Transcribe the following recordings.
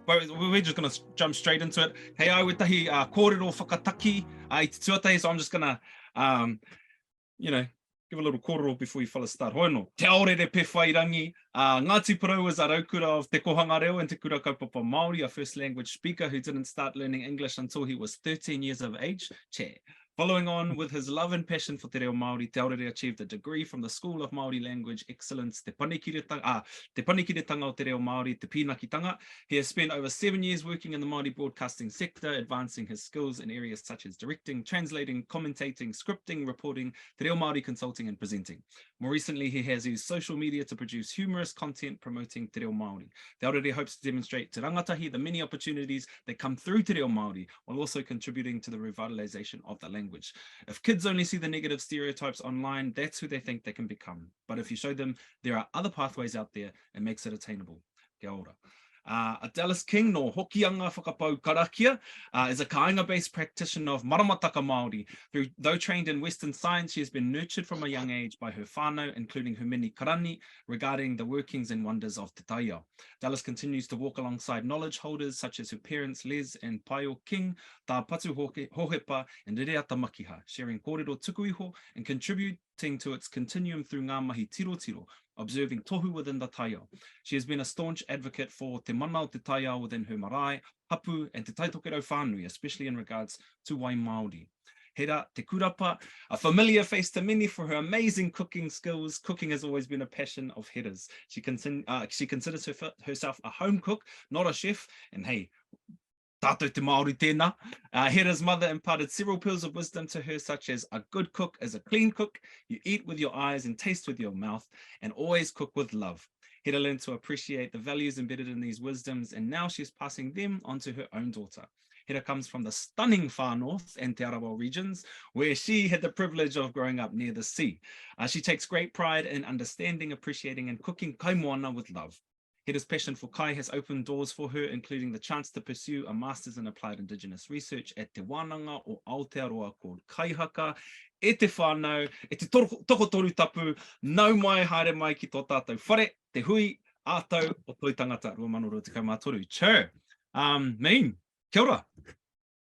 but we're just going to jump straight into it. Hei au tahi kōrero whakataki I te tuatai, so I'm just going to, you know, give a little kōrero before you fellas start. Hoino, te Aorere Pewhairangi. Ngāti Porou is a raukura of te kohanga reo and te kura kaupapa Māori, a first language speaker who didn't start learning English until he was 13 years of age. Che. Following on with his love and passion for te reo Māori, te Aorere achieved a degree from the School of Māori Language Excellence, te Panikiretanga o te reo Māori, te Pīnakitanga. He has spent over 7 years working in the Māori broadcasting sector, advancing his skills in areas such as directing, translating, commentating, scripting, reporting, te reo Māori consulting and presenting. More recently, he has used social media to produce humorous content promoting te reo Māori. Te Aorere hopes to demonstrate te rangatahi the many opportunities that come through te reo Māori, while also contributing to the revitalization of the language. If kids only see the negative stereotypes online, that's who they think they can become. But if you show them there are other pathways out there, it makes it attainable. Kia ora. A Dallas King no Hokianga whakapau karakia is a kāinga-based practitioner of maramataka Māori. Though trained in Western science, she has been nurtured from a young age by her whānau, including her mini karani, regarding the workings and wonders of te taiao. Dallas continues to walk alongside knowledge holders such as her parents Les and Paio King, Tā Patu Hohepa and Rereata Makiha, sharing kōrero tukuiho and contributing to its continuum through ngā mahi tiro, observing tohu within the taiao. She has been a staunch advocate for te mana o te taiao within her marae, hapu, and te taitokero whānui, especially in regards to wai Māori. Hera Te Kurapa, a familiar face to many for her amazing cooking skills. Cooking has always been a passion of Hera's. She considers herself a home cook, not a chef, and hey, tātou te Māori tēnā. Hera's mother imparted several pearls of wisdom to her, such as a good cook is a clean cook, you eat with your eyes and taste with your mouth, and always cook with love. Hera learned to appreciate the values embedded in these wisdoms, and now she's passing them on to her own daughter. Hera comes from the stunning far north and Te Arawa regions, where she had the privilege of growing up near the sea. She takes great pride in understanding, appreciating, and cooking kai moana with love. Hera's passion for kai has opened doors for her, including the chance to pursue a Master's in Applied Indigenous Research at Te Wānanga o Aotearoa called Kaihaka. E te whānau, e te toko toru tapu, nau mai haere mai ki tō tātou whare, te hui, ātau o Toi Tangata, rua mano rua te kaumātoru. Chur, Mean, kia ora.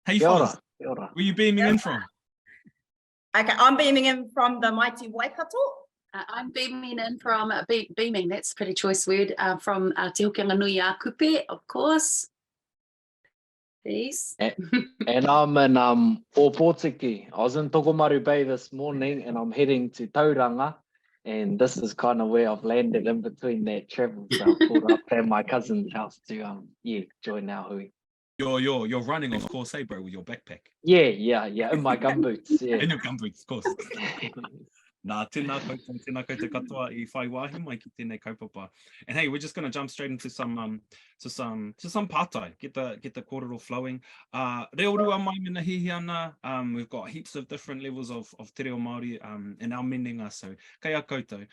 How you feeling? Kia ora. Where you beaming in from? Okay, I'm beaming in from the mighty Waikato. I'm beaming in from, beaming, that's a pretty choice word, from Te Hokianga Nui a Kupe, of course. Peace. And I'm in Opotiki. I was in Tokomaru Bay this morning and I'm heading to Tauranga. And this is kind of where I've landed in between that travel. So I thought I'd plan my cousin's house to join our hui. You're running, of course, hey bro, with your backpack. Yeah, in my gumboots. Yeah. In your gumboots, of course. Nā, tēnā koutou katoa I whai wāhi mai ki tēnei kaupapa. And hey, we're just going to jump straight into some pātai, get the kōrero flowing. Reo rua mai mena hihi ana. We've got heaps of different levels of te reo Māori in our meninga, so kei a koutou.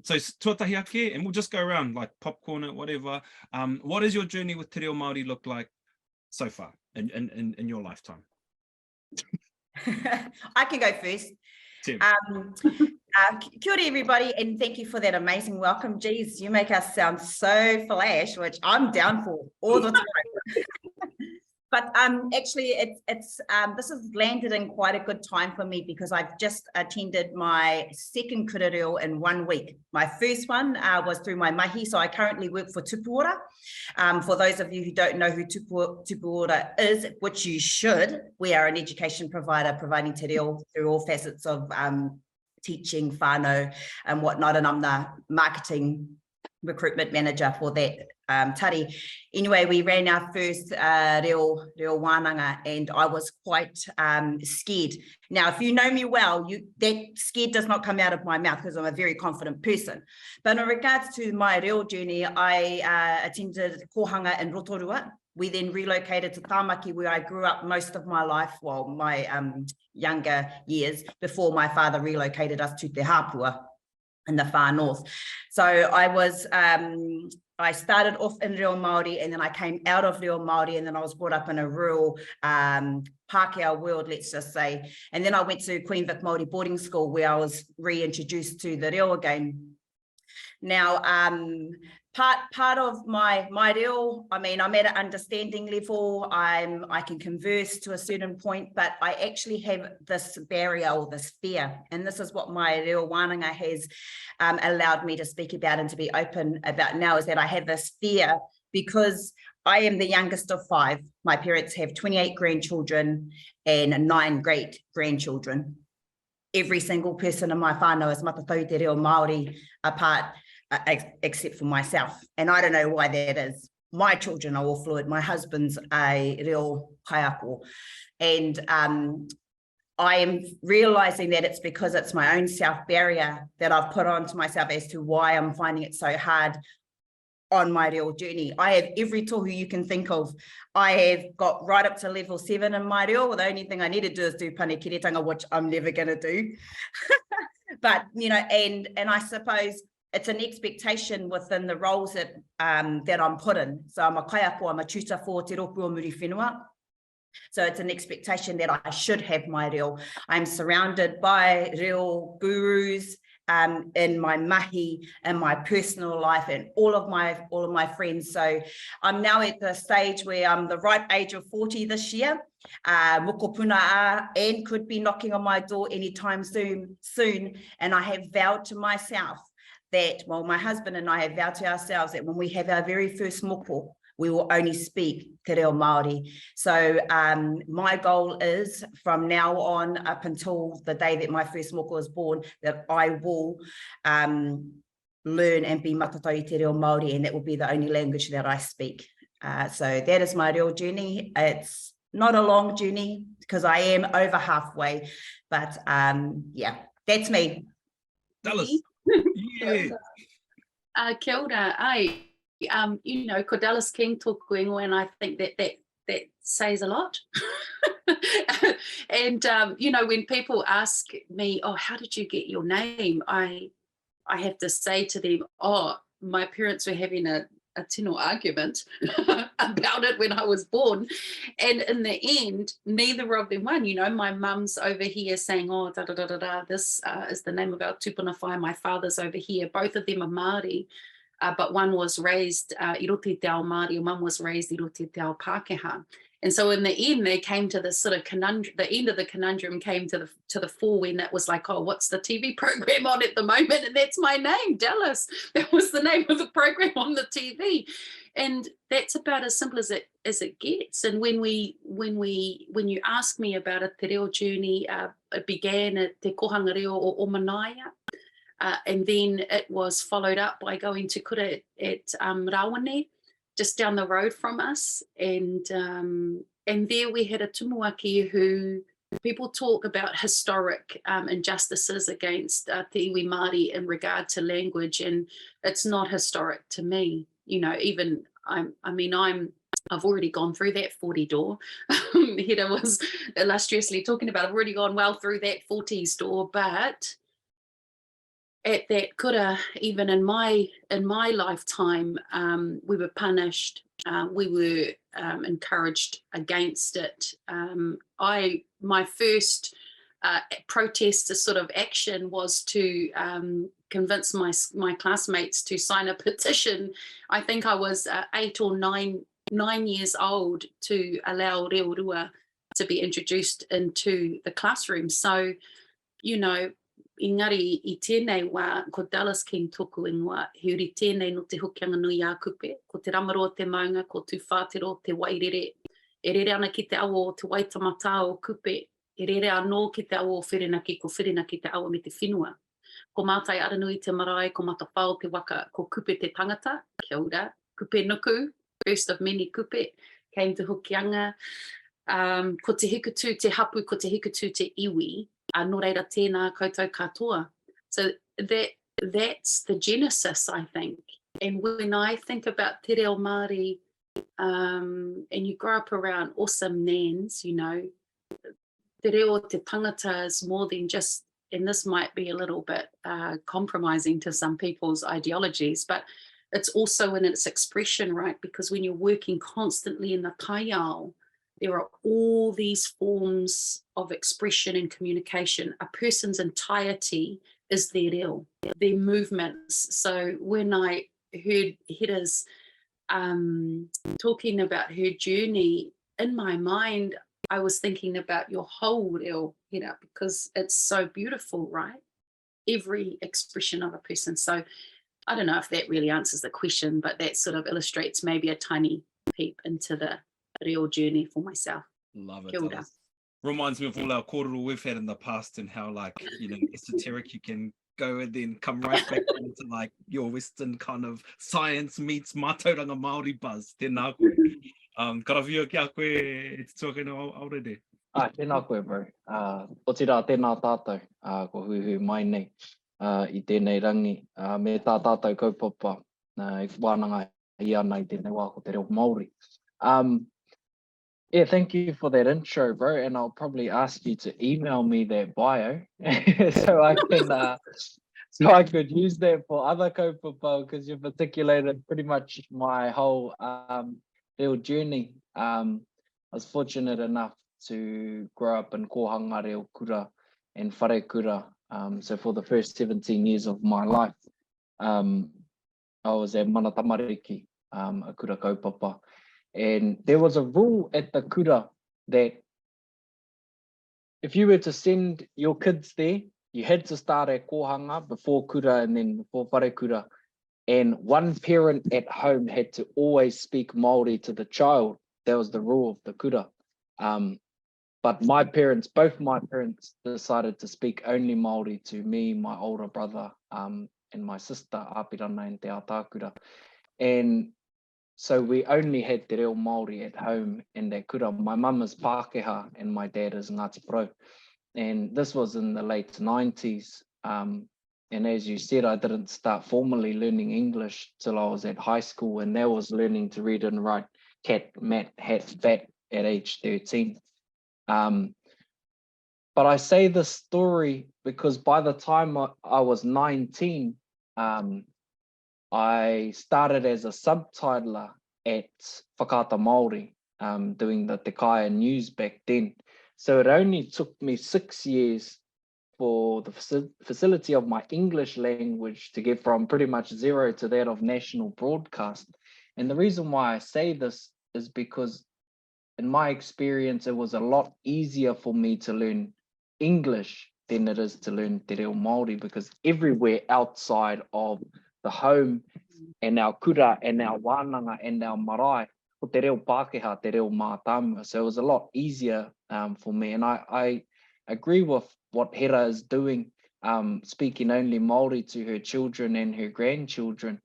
So tuatahi ake, and we'll just go around like popcorn it, whatever. What does your journey with te reo Māori look like so far in your lifetime? I can go first. Kia ora everybody, and thank you for that amazing welcome. Geez, you make us sound so flash, which I'm down for all the time. But actually, this has landed in quite a good time for me because I've just attended my second kōrero in 1 week. My first one was through my mahi, so I currently work for Tupuora. For those of you who don't know who Tupuora is, which you should, we are an education provider providing te reo through all facets of teaching, whānau and whatnot, and I'm the marketing recruitment manager for that tari. Anyway, we ran our first reo wānanga and I was quite scared. Now, if you know me well, that scared does not come out of my mouth because I'm a very confident person. But in regards to my reo journey, I attended kohanga in Rotorua. We then relocated to Tāmaki, where I grew up most of my life, well, my younger years, before my father relocated us to Te Hāpua in the far north. So I started off in reo Māori, and then I came out of reo Māori, and then I was brought up in a rural Pākehā world, let's just say. And then I went to Queen Vic Māori boarding school, where I was reintroduced to the reo again. Now, part of my reo, I mean, I'm at an understanding level, I can converse to a certain point, but I actually have this barrier or this fear, and this is what my reo wānanga has allowed me to speak about and to be open about now, is that I have this fear because I am the youngest of 5. My parents have 28 grandchildren and 9 great-grandchildren. Every single person in my whānau is matatau te reo Māori apart, except for myself. And I don't know why that is. My children are all fluid. My husband's a reo kaiako. And I am realizing that it's because it's my own self-barrier that I've put onto myself as to why I'm finding it so hard on my reo journey. I have every tool you can think of. I have got right up to level 7 in my reo. The only thing I need to do is do panekiretanga, which I'm never going to do. But, you know, and I suppose it's an expectation within the roles that that I'm put in. So I'm a kaiako, I'm a tutor for te ropu o muri whenua. So it's an expectation that I should have my reo. I'm surrounded by reo gurus in my mahi, in my personal life, and all of my friends. So I'm now at the stage where I'm the ripe age of 40 this year. Mokopuna and could be knocking on my door anytime soon. And I have vowed to myself that, well, my husband and I have vowed to ourselves that when we have our very first moko, we will only speak te reo Māori. So my goal is from now on up until the day that my first moko is born, that I will learn and be matatau te reo Māori, and that will be the only language that I speak. So that is my reo journey. It's not a long journey because I am over halfway, but yeah, that's me. Dallas. Yeah. Kia ora, ai. You know, ko Dallas King tōku ingoa, and I think that says a lot. And you know, when people ask me, oh, how did you get your name? I have to say to them, oh, my parents were having a tino argument about it when I was born, and in the end, neither of them won. You know, my mum's over here saying, oh, da da da da da, this is the name of our tupuna whai. My father's over here. Both of them are Māori. But one was raised i roto te ao Māori, and one was raised i roto te ao Pākehā. And so in the end, they came to this sort of conundrum. The end of the conundrum came to the fore when it was like, oh, what's the TV program on at the moment? And that's my name, Dallas. That was the name of the program on the TV. And that's about as simple as it gets. And when you ask me about a te reo journey, it began at te kohanga reo o Manaia. And then it was followed up by going to kura at Rawane, just down the road from us. And there we had a tumuaki who people talk about historic injustices against te iwi Māori in regard to language, and it's not historic to me. You know, even I've already gone through that 40 door. Hera was illustriously talking about, I've already gone well through that 40s door, but at that kura, even in my lifetime, we were punished. We were encouraged against it. My first protest, a sort of action, was to convince my classmates to sign a petition. I think I was 8 or 9 years old, to allow reo rua to be introduced into the classroom. So, you know, engari i tēnei wā, ko Dallas King tōku ingoa, he uri tēnei no te Hokianga nui a kupe, ko te ramaro o te maunga, ko tu whātero te wairere, e rere ana ki te awa o te waitamata o kupe, e rere anō ki te awa o whirinaki, ko whirinaki te awa me te whenua. Ko mātai aranui te marae, ko matawhao te waka, ko kupe te tangata, kia ora, kupe nuku, first of many kupe, came to Hokianga. Ko te hikutu te hapu, ko te hikutu te iwi, no reira tēnā koutou katoa. So that's the genesis, I think. And when I think about te reo Māori, and you grow up around awesome nans, you know, te reo te tangata is more than just, and this might be a little bit compromising to some people's ideologies, but it's also in its expression, right? Because when you're working constantly in the kaiao, there are all these forms of expression and communication. A person's entirety is their reo, their movements. So when I heard Hera's talking about her journey, in my mind, I was thinking about your whole reo, Hera, because it's so beautiful, right? Every expression of a person. So I don't know if that really answers the question, but that sort of illustrates maybe a tiny peep into the reo journey for myself. Love it. Kia ora. Reminds me of all our kōrero we've had in the past and how, like, you know, esoteric you can go and then come right back into like your Western kind of science meets mātauranga Māori buzz. Tēnā koe. Karawhia kia koe e te tuakena Aorere. Tēnā koe, bro. O tira tēnā tātou, ko huhu mai nei I tēnei rangi. Me tā tātou kaupapa, I wānanga I ana I tēnei wā ko te reo Māori. Yeah, thank you for that intro, bro. And I'll probably ask you to email me that bio so I could use that for other kaupapa, because you've articulated pretty much my whole reo journey. I was fortunate enough to grow up in kohanga reo kura and whare kura. So for the first 17 years of my life, I was at Mana Tamariki, a kura kaupapa. And there was a rule at the kura that if you were to send your kids there, you had to start at kohanga before kura and then before whare kura. And one parent at home had to always speak Māori to the child. That was the rule of the kura. But my parents, both my parents, decided to speak only Māori to me, my older brother, and my sister, Apirana and Te Atakura. And so we only had te reo Māori at home in that kura. My mum is Pākehā and my dad is Ngāti Porou. And this was in the late 90s. And as you said, I didn't start formally learning English till I was at high school, and that was learning to read and write cat, mat, hat, bat at age 13. But I say this story because by the time I was 19, I started as a subtitler at Whakaata Māori, doing the Te Kaya news back then. So it only took me 6 years for the facility of my English language to get from pretty much zero to that of national broadcast. And the reason why I say this is because in my experience, it was a lot easier for me to learn English than it is to learn te reo Māori, because everywhere outside of the home and our kura and our wānanga and our marae, ko te reo Pākehā, te reo mātāmua. So it was a lot easier for me. And I agree with what Hera is doing, speaking only Māori to her children and her grandchildren,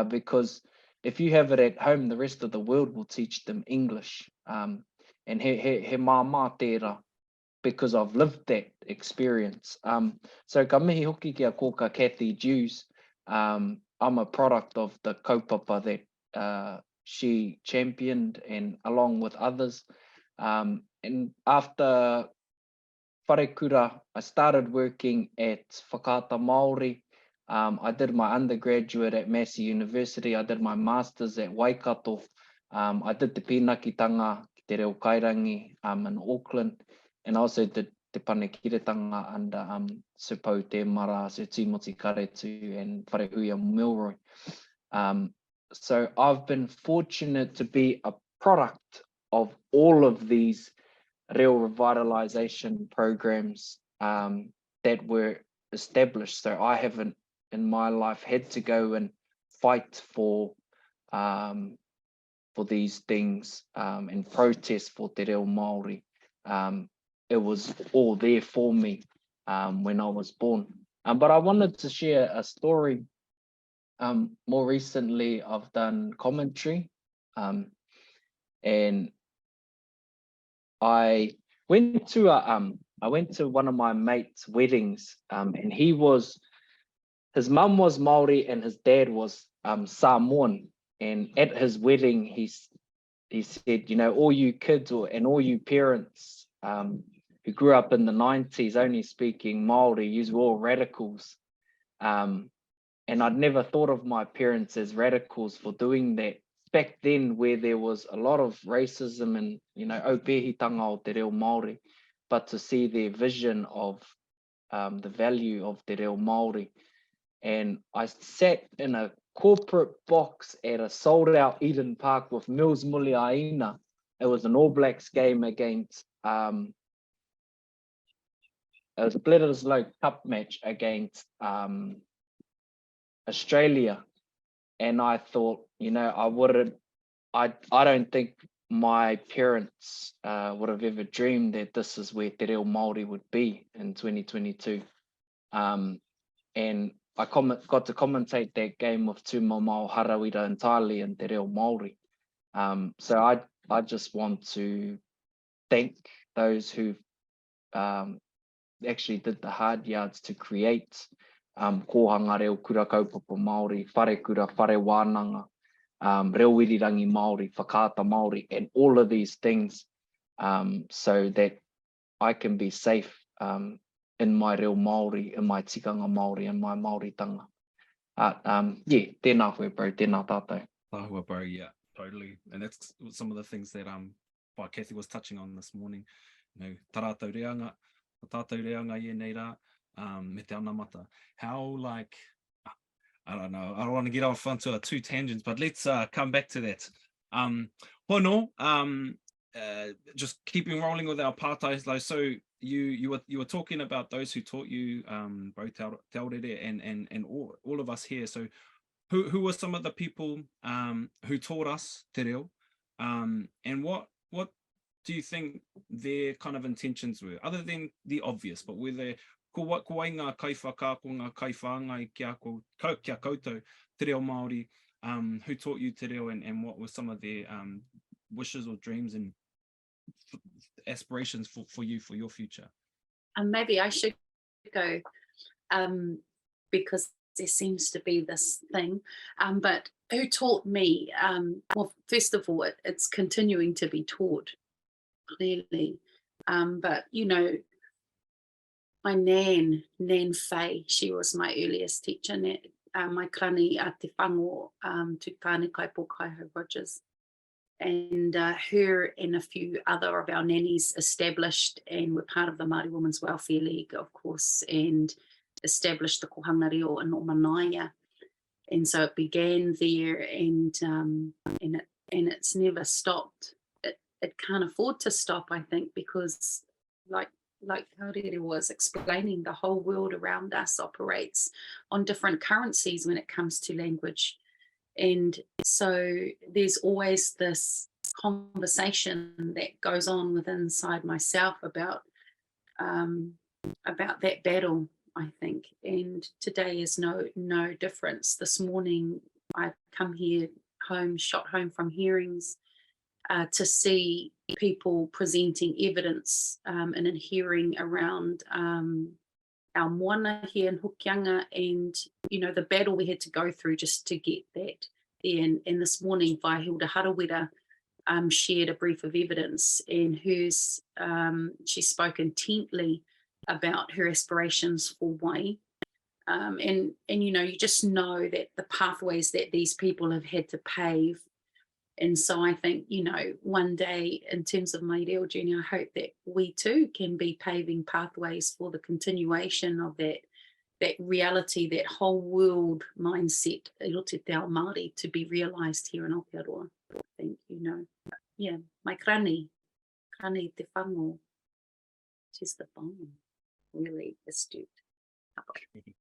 because if you have it at home, the rest of the world will teach them English. And he māmā tērā, because I've lived that experience. So ka mihi hoki kia kōka Kathy Jews. I'm a product of the kaupapa that she championed, and along with others. And after whare kura, I started working at Whakaata Māori. I did my undergraduate at Massey University. I did my master's at Waikato. I did the pīnakitanga ki te reo Kairangi in Auckland, and I also did te panekiretanga under Supau Te Mara, Sir Timothy Karetu and Wharehuia Milroy. So I've been fortunate to be a product of all of these reo revitalization programs that were established. So I haven't in my life had to go and fight for these things and protest for te reo Māori. It was all there for me when I was born. But I wanted to share a story. More recently, I've done commentary, and I went to one of my mates' weddings, and his mum was Māori and his dad was Samoan. And at his wedding, he said, you know, all you kids and all you parents who grew up in the 90s only speaking Māori, you were all radicals. And I'd never thought of my parents as radicals for doing that. Back then, where there was a lot of racism and, you know, aupehitanga o te reo Māori, but to see their vision of the value of te reo Māori, and I sat in a corporate box at a sold-out Eden Park with Mills Muliaina. It was an All Blacks game against, it was a Bledisloe Cup match against Australia. And I thought, you know, I don't think my parents would have ever dreamed that this is where Te Reo Māori would be in 2022. And I got to commentate that game with two Mamao Harawira entirely in Te Reo Māori. So I just want to thank those who actually did the hard yards to create kohanga reo kura kaupapa Māori, whare kura, whare wānanga, reo wirirangi Māori, whakaata Māori, and all of these things so that I can be safe in my reo Māori, in my tikanga Māori, in my Māoritanga. Yeah, tēnā koe, bro, tēnā tātou. Tahua, bro, yeah, totally. And that's some of the things that Kathy was touching on this morning. You know, tarātou reanga, tātou reanga ie nei rā, me te ana mata. How, like, I don't know, I don't want to get off onto two tangents, but let's come back to that. Hono, just keeping rolling with our pātai, like, so you were talking about those who taught you, both Te Aorere and all of us here. So who were some of the people who taught us te reo, and what do you think their kind of intentions were, other than the obvious, but were there ko wai ngā kaiwhakako, ngā kaiwhāngai kia koutou te reo Māori, who taught you te reo, and what were some of their wishes or dreams and aspirations for you, for your future? Maybe I should go, because there seems to be this thing, but who taught me? Well, first of all, it's continuing to be taught, clearly, but you know, my Nan Faye, she was my earliest teacher, my krani a te whango, Tukane Kaipo Kaiho Rogers, and her and a few other of our nannies established and were part of the Māori Women's Welfare League, of course, and established the kohanga reo in Omanaya. And so it began there, and it's never stopped. It can't afford to stop, I think, because like Hauorere was explaining, the whole world around us operates on different currencies when it comes to language. And so there's always this conversation that goes on within inside myself about that battle, I think. And today is no difference. This morning I've come here shot home from hearings to see people presenting evidence in a hearing around our moana here in Hokianga, and you know, the battle we had to go through just to get that there. And this morning Vaihilda Harawira shared a brief of evidence, and hers, she spoke intently about her aspirations for wai, and you know, you just know that the pathways that these people have had to pave. And so I think, you know, one day in terms of my reo journey, I hope that we too can be paving pathways for the continuation of that reality, that whole world mindset, i roto te ao Māori, to be realised here in Aotearoa. I think, you know, yeah, my krani te whango, she's the bomb, really astute.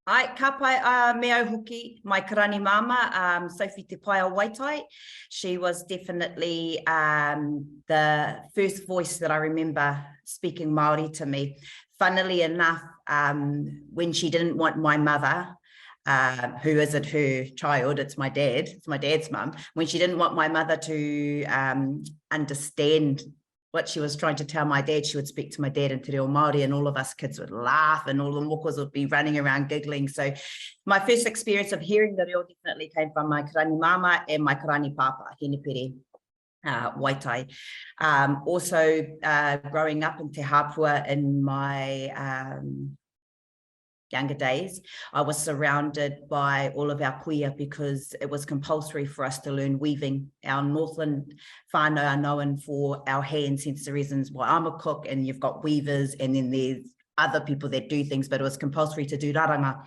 Ai, ka pai me au hoki, my karani mama, Sophie Te Paia Waitai. She was definitely the first voice that I remember speaking Māori to me. Funnily enough, when she didn't want my mother, who isn't her child, it's my dad's mum, when she didn't want my mother to understand what she was trying to tell my dad, she would speak to my dad in te reo Māori, and all of us kids would laugh and all the mokos would be running around giggling. So my first experience of hearing the reo definitely came from my karani mama and my karani papa, Henepere Waitai. Also growing up in Te Hapua in my younger days, I was surrounded by all of our kuia because it was compulsory for us to learn weaving. Our Northland whānau are known for our hands, hence the reasons why I'm a cook, and you've got weavers, and then there's other people that do things, but it was compulsory to do raranga.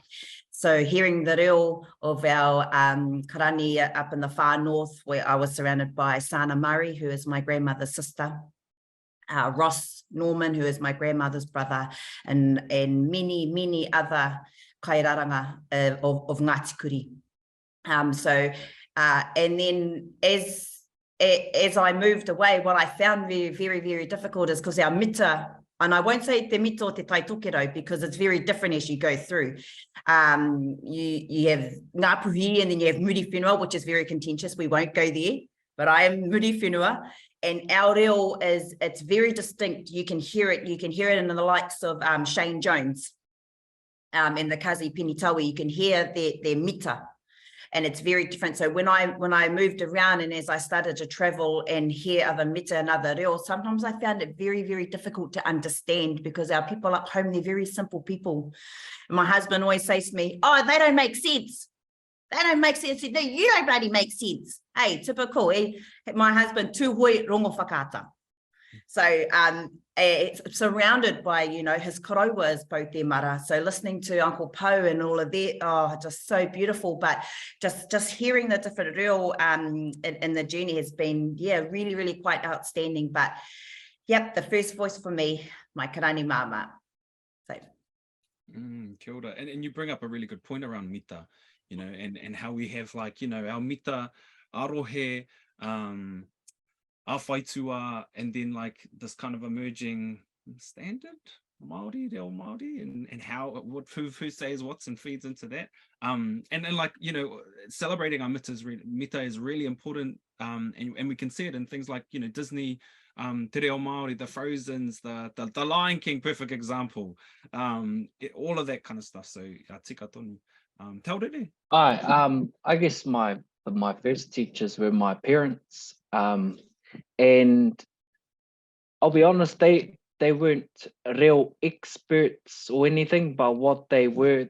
So hearing the reo of our karani up in the far north, where I was surrounded by Sana Murray, who is my grandmother's sister, Ross Norman, who is my grandmother's brother, and many other kairaranga of Ngāti Kuri. And then as I moved away, what I found very difficult is because our mita, and I won't say te mita o te taitokero because it's very different as you go through. You have Ngāpuhi and then you have muri whenua, which is very contentious. We won't go there, but I am muri whenua. And our reo it's very distinct. You can hear it. You can hear it in the likes of Shane Jones and the Kazi Penitawi. You can hear their mita. And it's very different. So when I moved around and as I started to travel and hear other mita and other reo, sometimes I found it very difficult to understand because our people up home, they're very simple people. And my husband always says to me, oh, they don't make sense. They don't make sense. You don't bloody make sense. Hey, typical. My husband, tū hoi rongo whakaata. So surrounded by, his korowa is both their mara. So listening to Uncle Poe and all of that, just so beautiful. But just hearing the different reo in the journey has been, really quite outstanding. But yep, the first voice for me, my karani mama. So. Kia ora. And you bring up a really good point around mita, and how we have our mita, arohe, awhaitua, and then this kind of emerging standard Māori, reo Māori, and how what who says what's and feeds into that. And celebrating our mita is really important. And we can see it in things like Disney, te reo Māori, the Frozens, the Lion King, perfect example. All of that kind of stuff. So tika tonu. Taurere. I guess my first teachers were my parents. And I'll be honest, they weren't real experts or anything, but what they were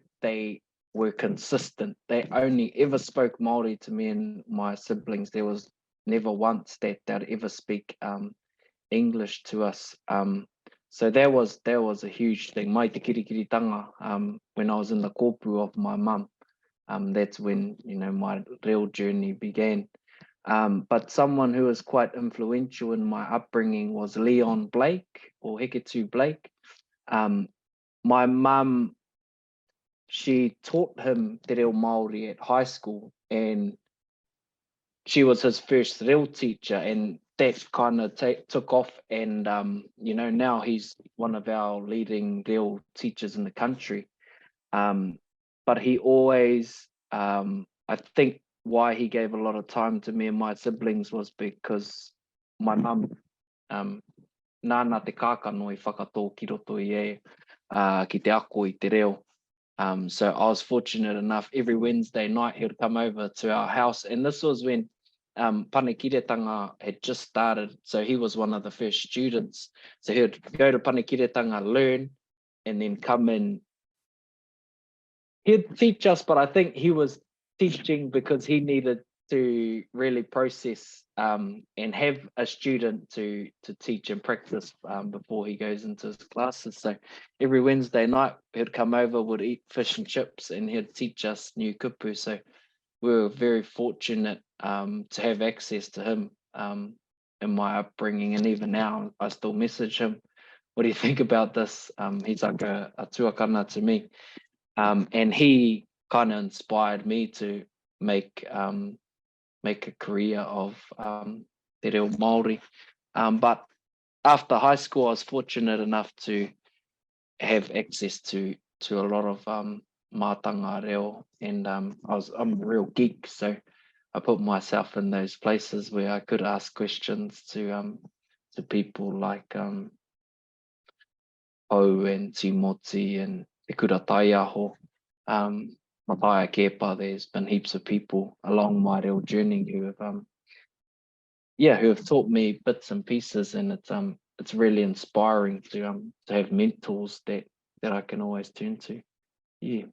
consistent. They only ever spoke Māori to me and my siblings. There was never once that they'd ever speak English to us. So that was a huge thing. Mai te kirikiritanga, when I was in the kōpū of my mum, that's when my real journey began. But someone who was quite influential in my upbringing was Leon Blake, or Heketu Blake. My mum, she taught him te reo Māori at high school, and she was his first real teacher, and that kind of took off. And now he's one of our leading real teachers in the country. But he always, I think, why he gave a lot of time to me and my siblings was because my mum, nāna te kākano I whakatō ki roto I e, ki te ako I te reo. So I was fortunate enough, every Wednesday night he would come over to our house, and this was when panekiretanga had just started, so he was one of the first students. So he would go to panekiretanga, learn, and then come in. He'd teach us, but I think he was teaching because he needed to really process and have a student to teach and practice before he goes into his classes. So every Wednesday night he'd come over, would eat fish and chips, and he'd teach us new kupu. So we were very fortunate to have access to him in my upbringing, and even now I still message him, what do you think about this? He's like a tuakana to me, and he kind of inspired me to make a career of te reo Māori. But after high school, I was fortunate enough to have access to a lot of mātanga reo, and I'm a real geek, so I put myself in those places where I could ask questions to people like Poe and Timoti and Te Kura Taiaho, Mataia Kepa. There's been heaps of people along my real journey who have taught me bits and pieces, and it's really inspiring to have mentors that I can always turn to. Yeah.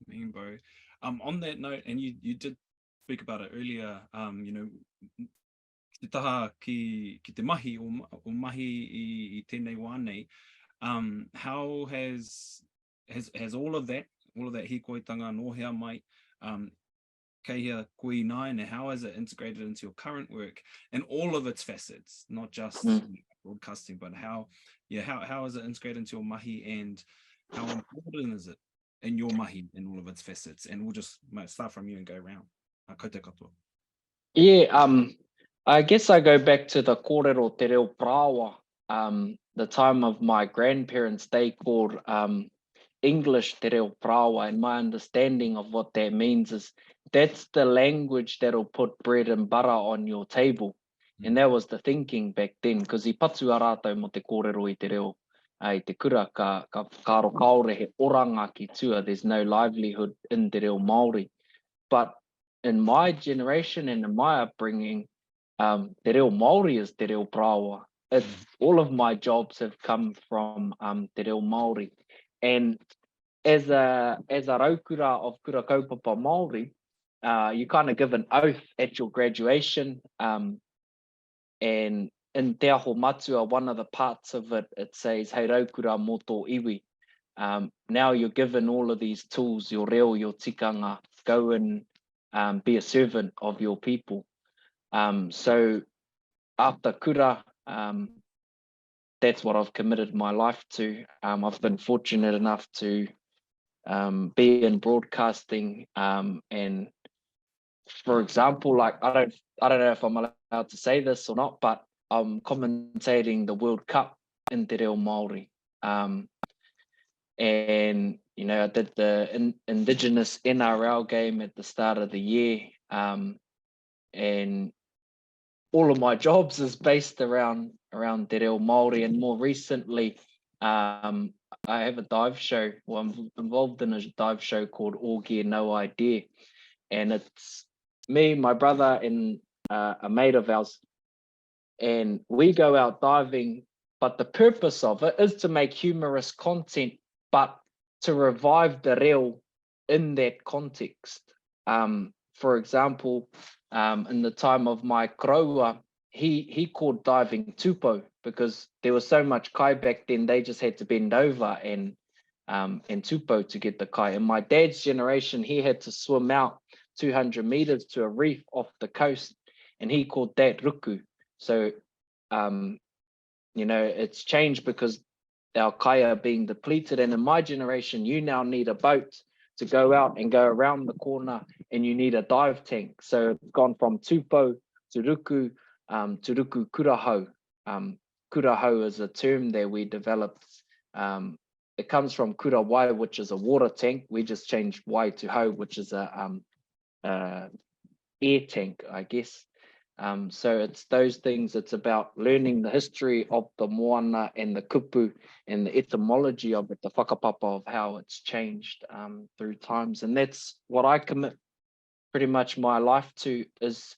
Me, bro. On that note, and you did speak about it earlier, te taha ki te mahi o mahi I tēnei wānei, how has all of that hikoitanga nohea mai, kehia kuinai, and how has it integrated into your current work and all of its facets, not just broadcasting, but how is it integrated into your mahi, and how important is it in your mahi in all of its facets? And we'll just start from you and go around. Ko te katoa. Yeah, I guess I go back to the Kōrero te reo prawa. The time of my grandparents, they called English te reo prawa, and my understanding of what that means is that's the language that'll put bread and butter on your table. And that was the thinking back then, because I patua rātou mo te kōrero I te reo, I te kura ka karo kaore he oranga ki tua, there's no livelihood in te reo Māori. But in my generation and in my upbringing, te reo Māori is te reo prawa. All of my jobs have come from te reo Māori. And as a raukura of kura kaupapa Māori, you kind of give an oath at your graduation. And in Te Aho Matua, one of the parts of it, it says, hei raukura mō tō iwi. Now you're given all of these tools, your reo, your tikanga, go and be a servant of your people. So after kura, that's what I've committed my life to. I've been fortunate enough to be in broadcasting, and for example, like I don't know if I'm allowed to say this or not, but I'm commentating the World Cup in te reo Māori. And you know, I did the Indigenous NRL game at the start of the year, and all of my jobs is based around te reo Māori. And more recently, I have a dive show. Well, I'm involved in a dive show called All Gear No Idea, and it's me, my brother, and a mate of ours, and we go out diving. But the purpose of it is to make humorous content, but to revive the reo in that context. For example, in the time of my karaua, he called diving tupo, because there was so much kai back then, they just had to bend over and tupo to get the kai. In my dad's generation, he had to swim out 200 meters to a reef off the coast, and he called that ruku. So, you know, it's changed because our kai are being depleted. And in my generation, you now need a boat to go out and go around the corner, and you need a dive tank. So it's gone from tupo to ruku kurahau. Kurahau is a term that we developed. It comes from kurawai, which is a water tank. We just changed wai to hau, which is a air tank, I guess. So it's those things. It's about learning the history of the moana and the kupu and the etymology of it, the whakapapa of how it's changed through times. And that's what I commit pretty much my life to, is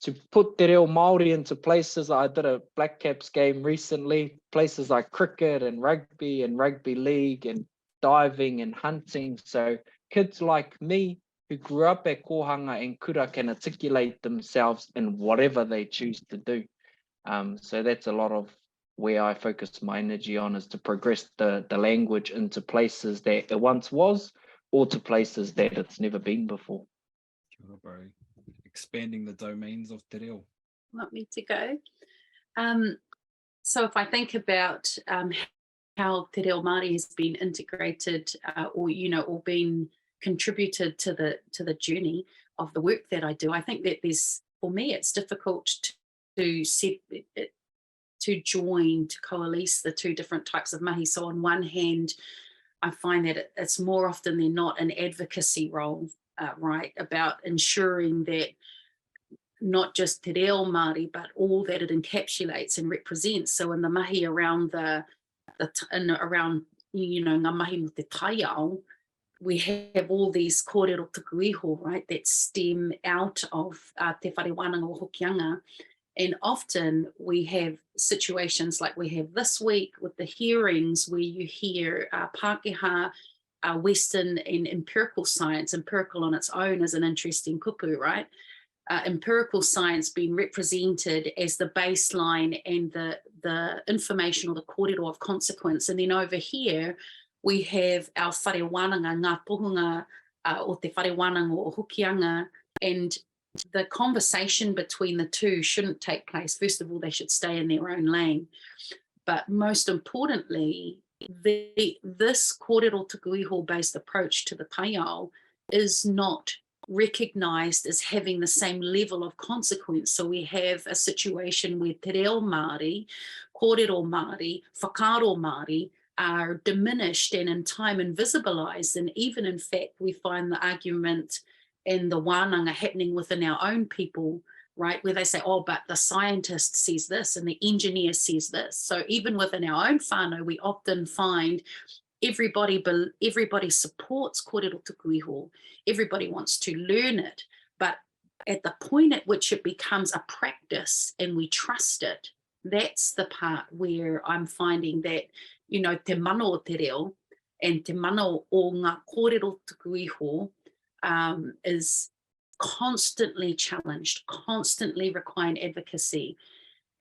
to put te reo Māori into places. I did a Black Caps game recently, places like cricket and rugby league and diving and hunting. So kids like me who grew up at kohanga and kura can articulate themselves in whatever they choose to do. So that's a lot of where I focus my energy on, is to progress the language into places that it once was, or to places that it's never been before. Kia ora, bro. Expanding the domains of te reo. Want me to go? So if I think about how te reo Māori has been integrated, or been contributed to the journey of the work that I do, I think that for me, it's difficult to coalesce the two different types of mahi. So on one hand, I find that it's more often than not an advocacy role, right, about ensuring that not just te reo Māori, but all that it encapsulates and represents. So in the mahi around around ngā mahi mo te taiao, we have all these kōrero tuku iho, right, that stem out of te whare wānanga o Hokianga. And often we have situations like we have this week with the hearings, where you hear Pākehā, Western and empirical science. Empirical on its own is an interesting kupu, right? empirical science being represented as the baseline and the information or the kōrero of consequence. And then over here, we have our whare wānanga, ngā tohunga o te whare wānanga o Hokianga, and the conversation between the two shouldn't take place. First of all, they should stay in their own lane. But most importantly, this kōrero tuku iho based approach to the taiao is not recognised as having the same level of consequence. So we have a situation where te reo Māori, kōrero Māori, whakaaro Māori are diminished and in time invisibilised. And even in fact, we find the argument and the wānanga happening within our own people, right, where they say, oh, but the scientist says this and the engineer says this. So even within our own whānau, we often find everybody supports kōrero tuku iho, everybody wants to learn it, but at the point at which it becomes a practice and we trust it, that's the part where I'm finding that, you know, te mana o te reo and te mana o ngā kōrero tuku iho is constantly challenged, constantly requiring advocacy.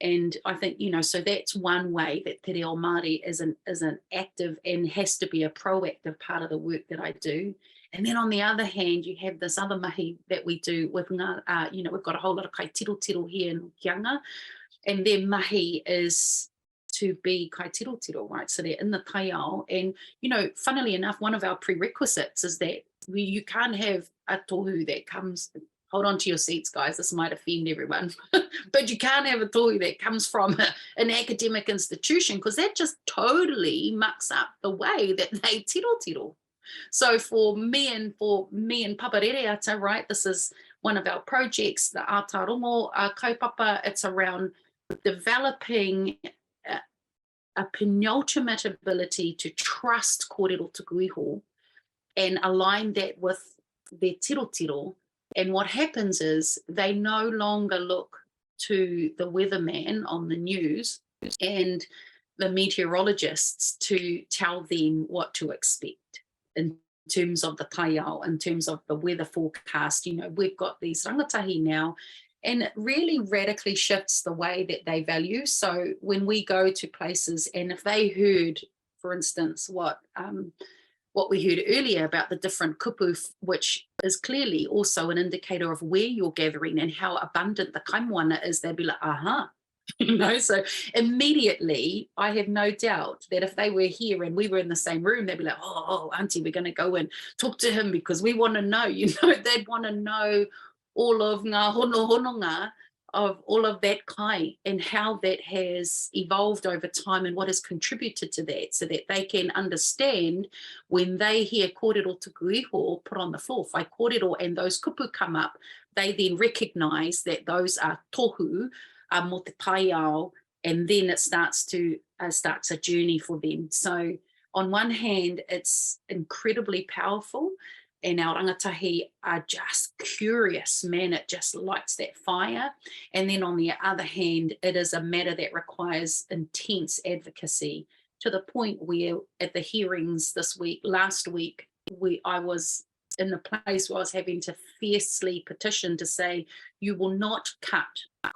And I think, you know, so that's one way that te reo Māori is an active and has to be a proactive part of the work that I do. And then on the other hand, you have this other mahi that we do with, you know, we've got a whole lot of kai tiro here in Hokianga, and their mahi is to be kai tiro, right? So they're in the taiao. And, you know, funnily enough, one of our prerequisites is that you can't have a tohu that comes, hold on to your seats, guys, this might offend everyone, but you can't have a tohu that comes from an academic institution, because that just totally mucks up the way that they tiro. So for me and Paparereata, right, this is one of our projects, the Ātārongo kaupapa. It's around developing a penultimate ability to trust kōrero tuku iho and align that with their tiro. And what happens is they no longer look to the weatherman on the news and the meteorologists to tell them what to expect in terms of the taiao, in terms of the weather forecast. You know, we've got these rangatahi now, and it really radically shifts the way that they value. So when we go to places, and if they heard, for instance, what we heard earlier about the different kupu, which is clearly also an indicator of where you're gathering and how abundant the kaimoana is, they'd be like, aha. You know, so immediately I have no doubt that if they were here and we were in the same room, they'd be like, oh, auntie, we're going to go and talk to him because we want to know, you know, they'd want to know all of ngā hononga of all of that kai and how that has evolved over time and what has contributed to that, so that they can understand when they hear kōrero tuku iho put on the floor, whai kōrero, and those kupu come up, they then recognise that those are tohu mo te taiao, and then it starts a journey for them. So on one hand, it's incredibly powerful, and our rangatahi are just curious, man, it just lights that fire. And then on the other hand, it is a matter that requires intense advocacy, to the point where at the hearings last week, I was in the place where I was having to fiercely petition to say, you will not cut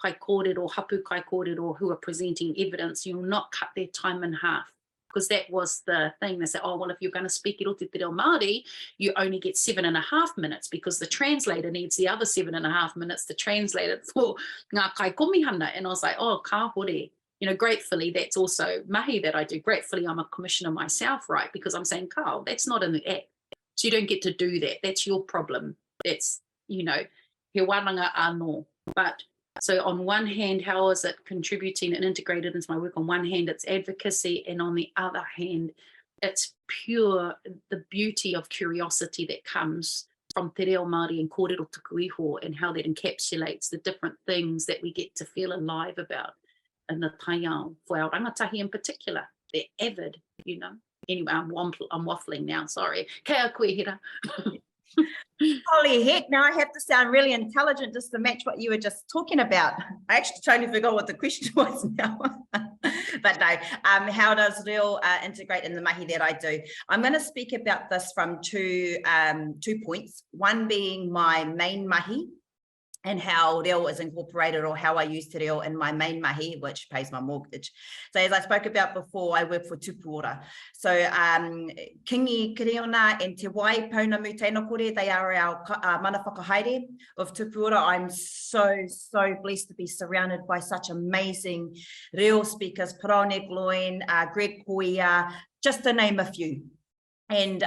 kai kōrero, hapu kai kōrero who are presenting evidence, you will not cut their time in half. Because that was the thing. They said, oh, well, if you're going to speak i roto te reo Māori, you only get 7.5 minutes, because the translator needs the other 7.5 minutes to translate it for ngā kai komihana. And I was like, oh, ka hore. You know, gratefully, that's also mahi that I do. Gratefully, I'm a commissioner myself, right? Because I'm saying, Carl, that's not in the act. So you don't get to do that. That's your problem. That's, you know, he wānanga anō. But so on one hand, how is it contributing and integrated into my work? On one hand, it's advocacy, and on the other hand, it's pure the beauty of curiosity that comes from te reo Māori and kōrero tuku iho, and how that encapsulates the different things that we get to feel alive about in the taiao. For our rangatahi in particular, they're avid, you know. Anyway, I'm waffling now, sorry. Kia koe, Hera. Holy heck, now I have to sound really intelligent just to match what you were just talking about. I actually totally forgot what the question was now. But no, how does reo integrate in the mahi that I do? I'm going to speak about this from two points, one being my main mahi and how reo is incorporated, or how I use te reo in my main mahi, which pays my mortgage. So as I spoke about before, I work for Tupuora. So Kingi Kiriona and Te Wai Pounamu Tēnā Kore, they are our mana whakahaere of Tupuora. I'm so blessed to be surrounded by such amazing reo speakers, Parone Gloin, Greg Koia, just to name a few. And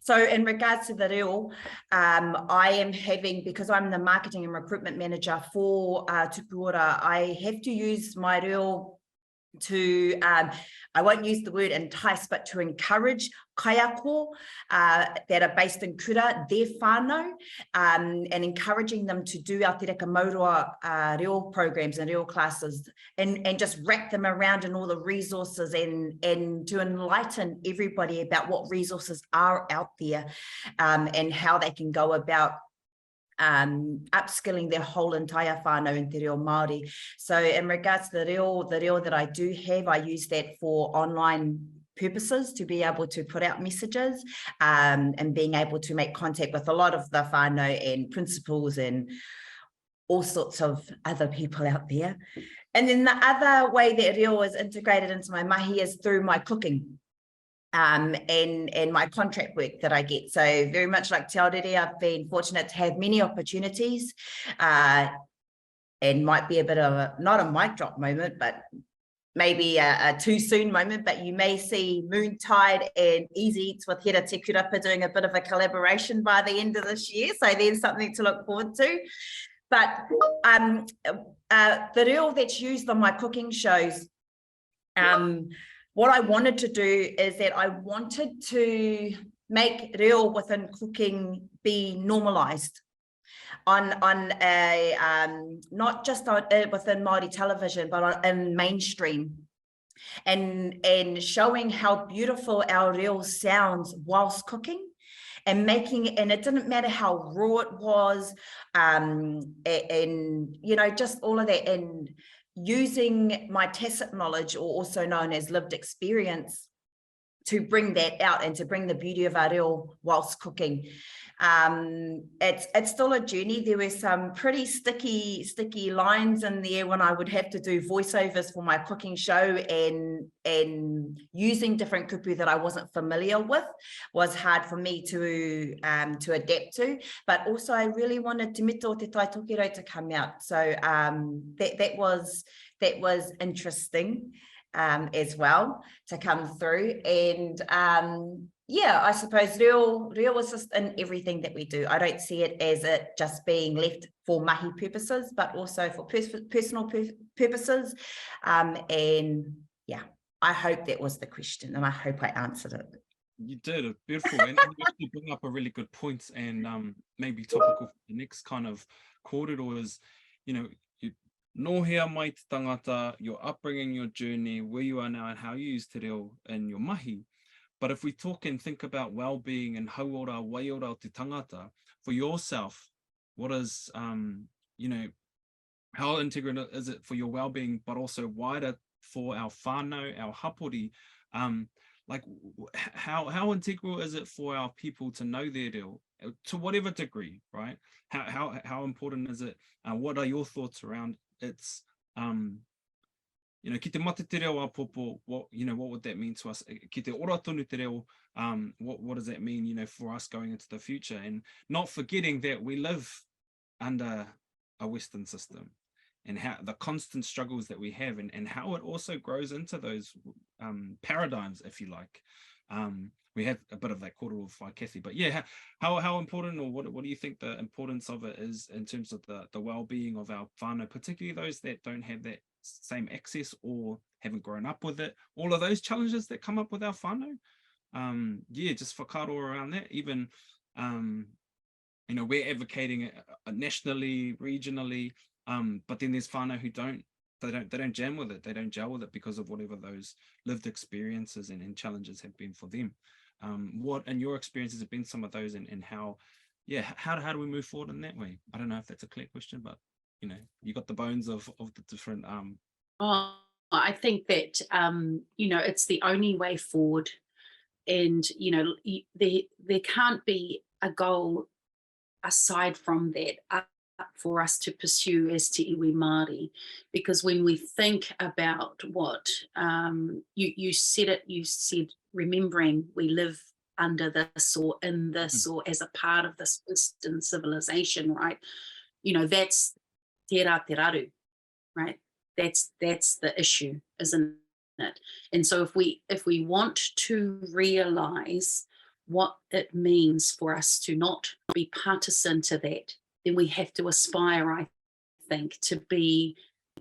so in regards to the reo, I am having, because I'm the marketing and recruitment manager for Tupuora, I have to use my reo to, I won't use the word entice, but to encourage kaiako that are based in Kura, their whānau, and encouraging them to do our Te Reka Maurua reo programs and reo classes, and just wrap them around in all the resources, and to enlighten everybody about what resources are out there, and how they can go about upskilling their whole entire whānau in te reo Māori. So in regards to the reo that I do have, I use that for online purposes, to be able to put out messages, and being able to make contact with a lot of the whānau and principals and all sorts of other people out there. And then the other way that reo is integrated into my mahi is through my cooking. And my contract work that I get. So very much like Te Aorere, I've been fortunate to have many opportunities, and might be a bit of a, not a mic drop moment, but maybe a too soon moment, but you may see Moontide and Easy Eats with Hera Te Kurapa doing a bit of a collaboration by the end of this year. So there's something to look forward to. But the reo that's used on my cooking shows, what I wanted to do is that I wanted to make reo within cooking be normalized on a not just within Māori television, but in mainstream, and showing how beautiful our reo sounds whilst cooking, and making it, and it didn't matter how raw it was, and you know, just all of that, and using my tacit knowledge, or also known as lived experience, to bring that out and to bring the beauty of our reo whilst cooking. It's still a journey. There were some pretty sticky lines in there when I would have to do voiceovers for my cooking show, and using different kupu that I wasn't familiar with was hard for me to adapt to. But also I really wanted Te Mito o Te Tai Tokiro to come out. So that was interesting as well to come through. And yeah, I suppose reo is just in everything that we do. I don't see it as it just being left for mahi purposes, but also for personal purposes. And yeah, I hope that was the question, and I hope I answered it. You did, beautiful. And you actually bring up a really good point, and maybe topical for the next kind of kōrero is, you know, no hea mai te tangata, your upbringing, your journey, where you are now, and how you use te reo in your mahi. But if we talk and think about well-being and hauora, waiora o te tangata, for yourself, what is, you know, how integral is it for your well-being, but also wider for our whānau, our hapori? Like, how integral is it for our people to know their reo, to whatever degree, right? How important is it? What are your thoughts around its, you know, ki te mate te reo a popo, what would that mean to us? Ki te ora tonu te reo, what does that mean, you know, for us going into the future? And not forgetting that we live under a Western system, and how the constant struggles that we have, and how it also grows into those paradigms, if you like. We had a bit of that kōrero whai Kathy, but yeah, how important, or what do you think the importance of it is in terms of the well-being of our whānau, particularly those that don't have that same access or haven't grown up with it, all of those challenges that come up with our whānau? Yeah, just whakaaro around that. Even you know, we're advocating nationally, regionally, but then there's whānau who they don't jam with it, they don't gel with it because of whatever those lived experiences and challenges have been for them. What in your experiences have been some of those, and how do we move forward in that way? I don't know if that's a clear question, but you know, you got the bones of the different I think that you know, it's the only way forward, and you know, there can't be a goal aside from that, for us to pursue as te iwi Māori, because when we think about what you said, remembering we live under this or in this or as a part of this Western civilization, right? You know, that's te rā te raru, right? That's the issue, isn't it? And so if we want to realize what it means for us to not be partisan to that, then we have to aspire, I think, to be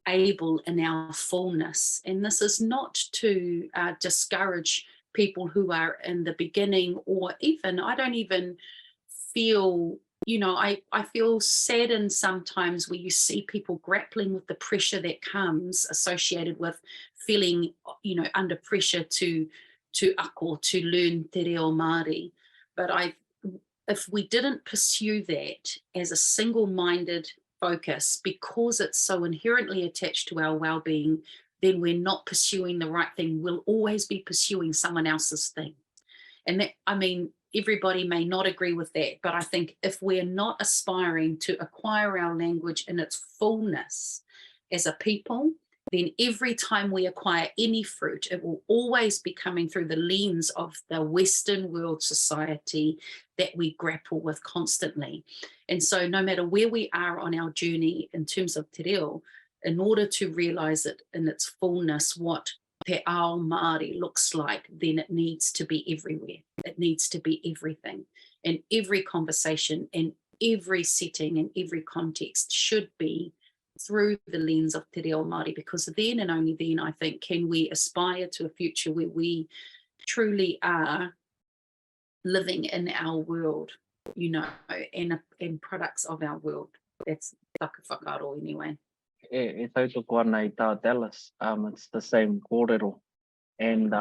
able in our fullness. And this is not to discourage people who are in the beginning, or even, I don't even feel, you know, I feel saddened sometimes where you see people grappling with the pressure that comes associated with feeling, you know, under pressure to ako, to learn te reo Māori. But if we didn't pursue that as a single-minded focus, because it's so inherently attached to our well-being, then we're not pursuing the right thing. We'll always be pursuing someone else's thing. And that, I mean, everybody may not agree with that, but I think if we're not aspiring to acquire our language in its fullness as a people, then every time we acquire any fruit, it will always be coming through the lens of the Western world society that we grapple with constantly. And so no matter where we are on our journey in terms of te reo, in order to realize it in its fullness, what te ao Māori looks like, then it needs to be everywhere. It needs to be everything. And every conversation and every setting and every context should be through the lens of te reo Māori, because then and only then, I think, can we aspire to a future where we truly are living in our world, you know, and products of our world. That's whakaro anyway. E tautoko ana I tā Dallas, it's the same kōrero. And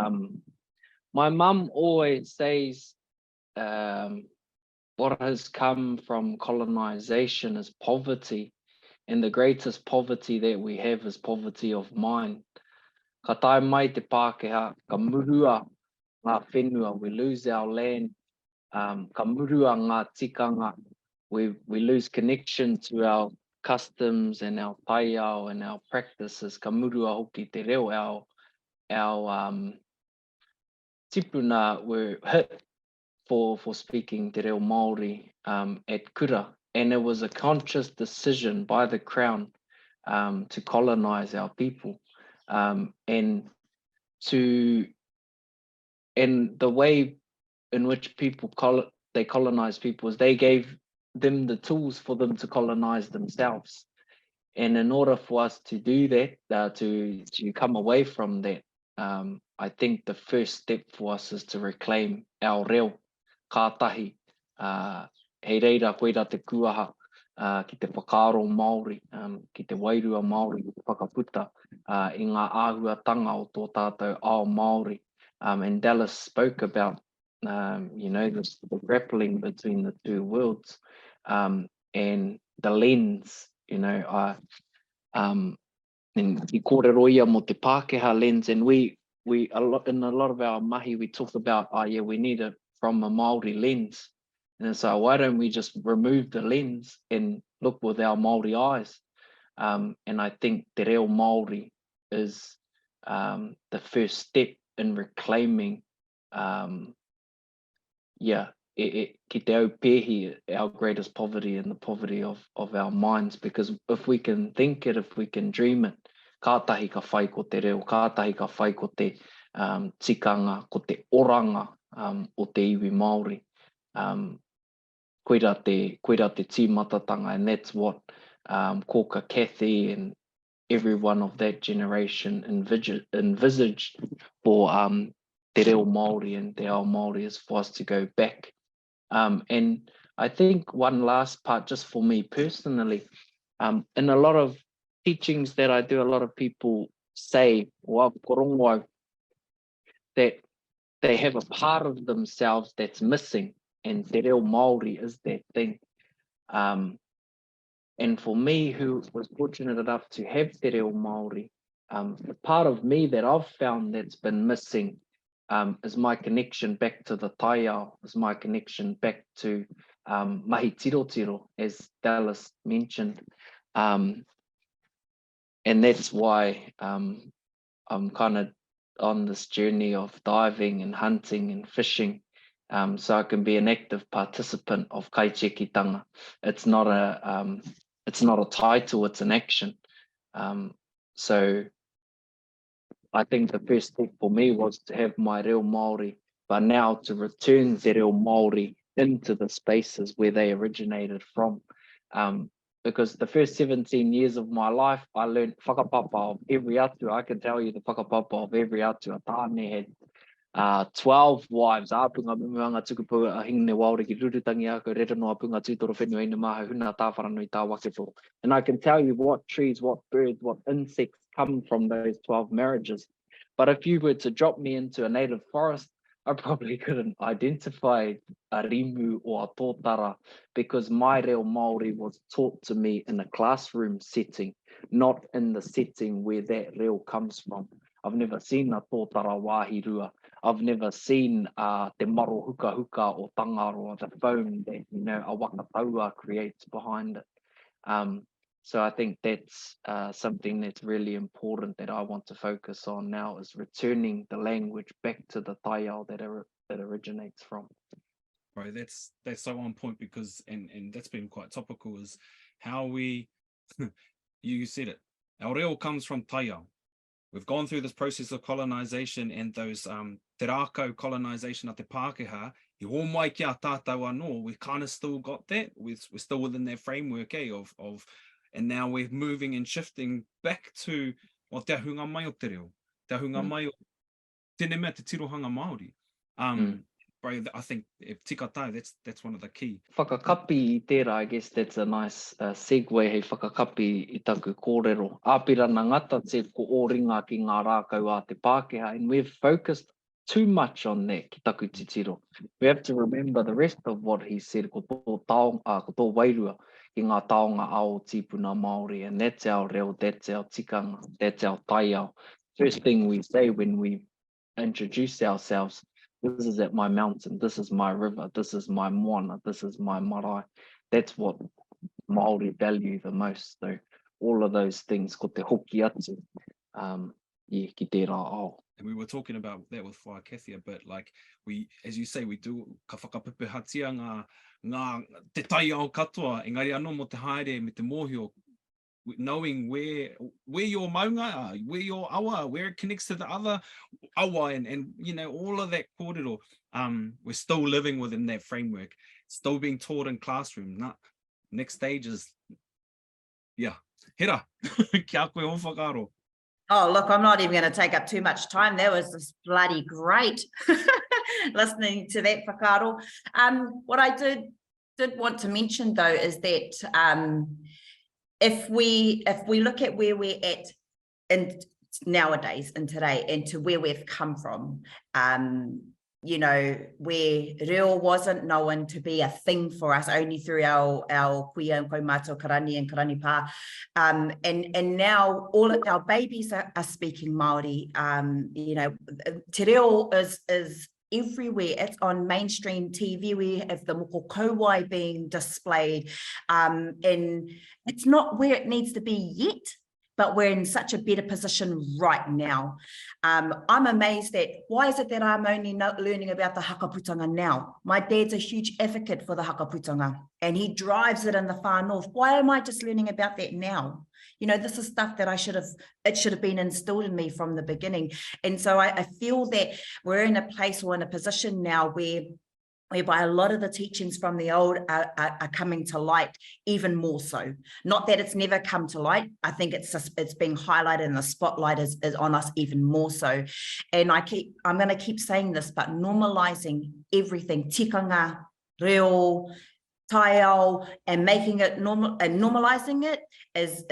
my mum always says what has come from colonization is poverty. And the greatest poverty that we have is poverty of mind. Ka tae mai te Pākehā, ka murua ngā whenua, we lose our land. Ka murua ngā tikanga, we lose connection to our customs and our taiao and our practices. Ka murua hoki te reo, our tipuna were hit for speaking te reo Māori at kura. And it was a conscious decision by the Crown to colonize our people. And the way in which people they colonize people is they gave them the tools for them to colonize themselves. And in order for us to do that, to come away from that, I think the first step for us is to reclaim our reo, kātahi, hei reira koeira te kuaha, ki te whakaaro Māori, ki te wairua Māori, ki te whakaputa, i ngā āhuatanga o tō tātou ao Māori. And Dallas spoke about, you know, the grappling between the two worlds, and the lens, you know, and I kōrero ia mo te Pākehā lens, and we in a lot of our mahi, we talk about, yeah, we need it from a Māori lens. And so why don't we just remove the lens and look with our Māori eyes? And I think te reo Māori is the first step in reclaiming, ki te au pehi, our greatest poverty and the poverty of our minds. Because if we can think it, if we can dream it, kātahi ka whai ko te reo, kātahi ka whai ko te tikanga, ko te oranga o te iwi Māori. Koeira te tīmatatanga, and that's what Koka Kathy and everyone of that generation envisaged for te reo Māori and te ao Māori, is for us to go back. And I think one last part, just for me personally, in a lot of teachings that I do, a lot of people say, that they have a part of themselves that's missing. And te reo Māori is that thing. And for me, who was fortunate enough to have te reo Māori, the part of me that I've found that's been missing is my connection back to the taiao, is my connection back to mahi tiro tiro, as Dallas mentioned. And that's why I'm kind of on this journey of diving and hunting and fishing, so I can be an active participant of kaichekitanga. It's not a title, it's an action. So I think the first step for me was to have my reo Māori, but now to return the reo Māori into the spaces where they originated from. Because the first 17 years of my life, I learned whakapapa of every atu. I can tell you the whakapapa of every atu. A tāne had 12 wives. Āpunga mumuanga tukupua a hingne waure ki rurutangi ako reta no apunga tūtoro whenua ina maha huna tāwharanui tā wakepo. And I can tell you what trees, what birds, what insects come from those 12 marriages. But if you were to drop me into a native forest, I probably couldn't identify a rimu or a tōtara, because my reo Māori was taught to me in a classroom setting, not in the setting where that reo comes from. I've never seen a tōtara wāhirua. I've never seen te maro huka huka or tangaro, the foam that, you know, a wakataua creates behind it. So I think that's something that's really important that I want to focus on now, is returning the language back to the taiao that originates from. Right, that's so on point, because and that's been quite topical, is how we you said it, our reo comes from taiao. We've gone through this process of colonization, and those te rākau colonization at te Pākehā, I o mai ki a tātou anō, we kind of still got that. We're still within that framework of and now we're moving and shifting back to o te ahunga mai o te reo, te ahunga mai o tēnei mea te tirohanga Māori. Bro, I think if tika tau, that's one of the key. Whakakapi I tērā, I guess that's a nice segue, hei whakakapi I taku kōrero. Āpira nā ngata te ko ōringa ki ngā rākau a te Pākehā, and we've focused too much on that ki taku te tiro. We have to remember the rest of what he said, ko tō wairua ki ngā taonga ao tīpuna Māori, and that's our reo, that's our tikanga, that's our taiao. First thing we say when we introduce ourselves, this is at my mountain, this is my river, this is my moana, this is my marae. That's what Māori value the most. So all of those things, ko te hoki atu, ki tērā ao. And we were talking about that with Whaakethia, but like we, as you say, we do ka whakapepehatia ngā te taiao katoa, engari anō mo te haere me te mōhio, knowing where your maunga are, where your awa, where it connects to the other awa, and you know, all of that kōrero. We're still living within that framework, still being taught in classroom. Next stage is, yeah, Hera, kia koe o whakaaro. Oh, look, I'm not even going to take up too much time. That was just bloody great listening to that whakaaro. What I did want to mention, though, is that if we look at where we're at in nowadays and today, and to where we've come from, you know, where reo wasn't known to be a thing for us, only through our kuia and koimātua karani and karani pā, and now all of our babies are speaking Māori. You know, te reo is everywhere. It's on mainstream TV. We have the moko kauai being displayed, and it's not where it needs to be yet, but we're in such a better position right now. I'm amazed at why is it that I'm only learning about the hakaputanga now? My dad's a huge advocate for the hakaputanga, and he drives it in the far north. Why am I just learning about that now? You know, this is stuff that it should have been instilled in me from the beginning. And so I feel that we're in a place or in a position now whereby a lot of the teachings from the old are coming to light even more so. Not that it's never come to light. I think it's being highlighted, and the spotlight is on us even more so. And I'm going to keep saying this, but normalizing everything, tikanga, reo, taiao, and making it normal and normalizing it is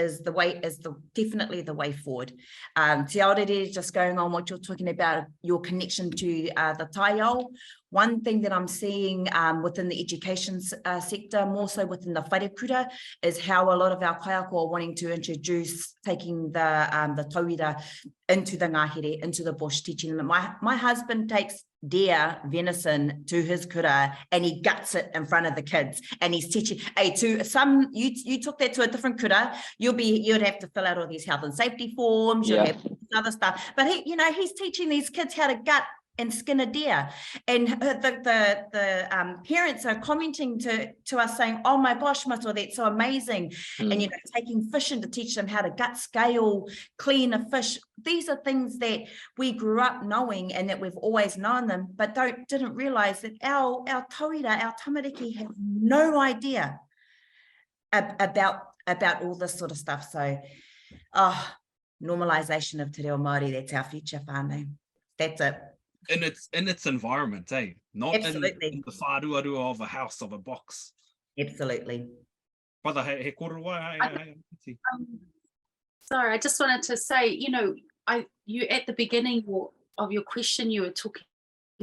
definitely the way forward. Te aorere, just going on what you're talking about, your connection to the taiao. One thing that I'm seeing within the education sector, more so within the wharekura, is how a lot of our kaiako are wanting to introduce taking the tauira into the ngahere, into the bush, teaching them. My husband takes deer venison to his kura and he guts it in front of the kids and he's teaching to some you took that to a different kura, you'd have to fill out all these health and safety forms, you'd have other stuff, but he's teaching these kids how to gut and skin a deer, and the parents are commenting to us saying, oh my gosh, Matua, that's so amazing. And taking fish in to teach them how to gut, scale, clean a fish. These are things that we grew up knowing and that we've always known them, but didn't realize that our tauira, our tamariki, have no idea about all this sort of stuff. So normalization of te reo Māori, that's our future whānau. That's it. In its environment, not in the whāruarua of a house, of a box. Absolutely. Brother, he kōrero, sorry, I just wanted to say, you at the beginning of your question, you were talking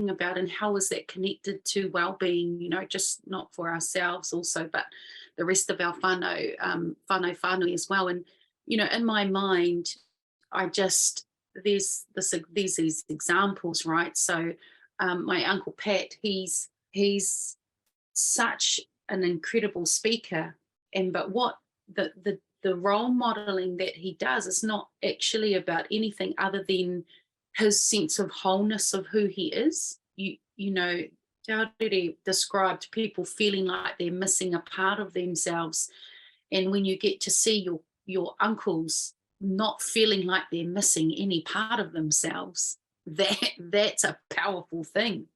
about and how is that connected to well-being, just not for ourselves also, but the rest of our whānau as well. And, in my mind, there's these examples, right? So my Uncle Pat, he's such an incredible speaker, but what the role modeling that he does is not actually about anything other than his sense of wholeness of who he is. Aorere described people feeling like they're missing a part of themselves, and when you get to see your uncles not feeling like they're missing any part of themselves, that's a powerful thing.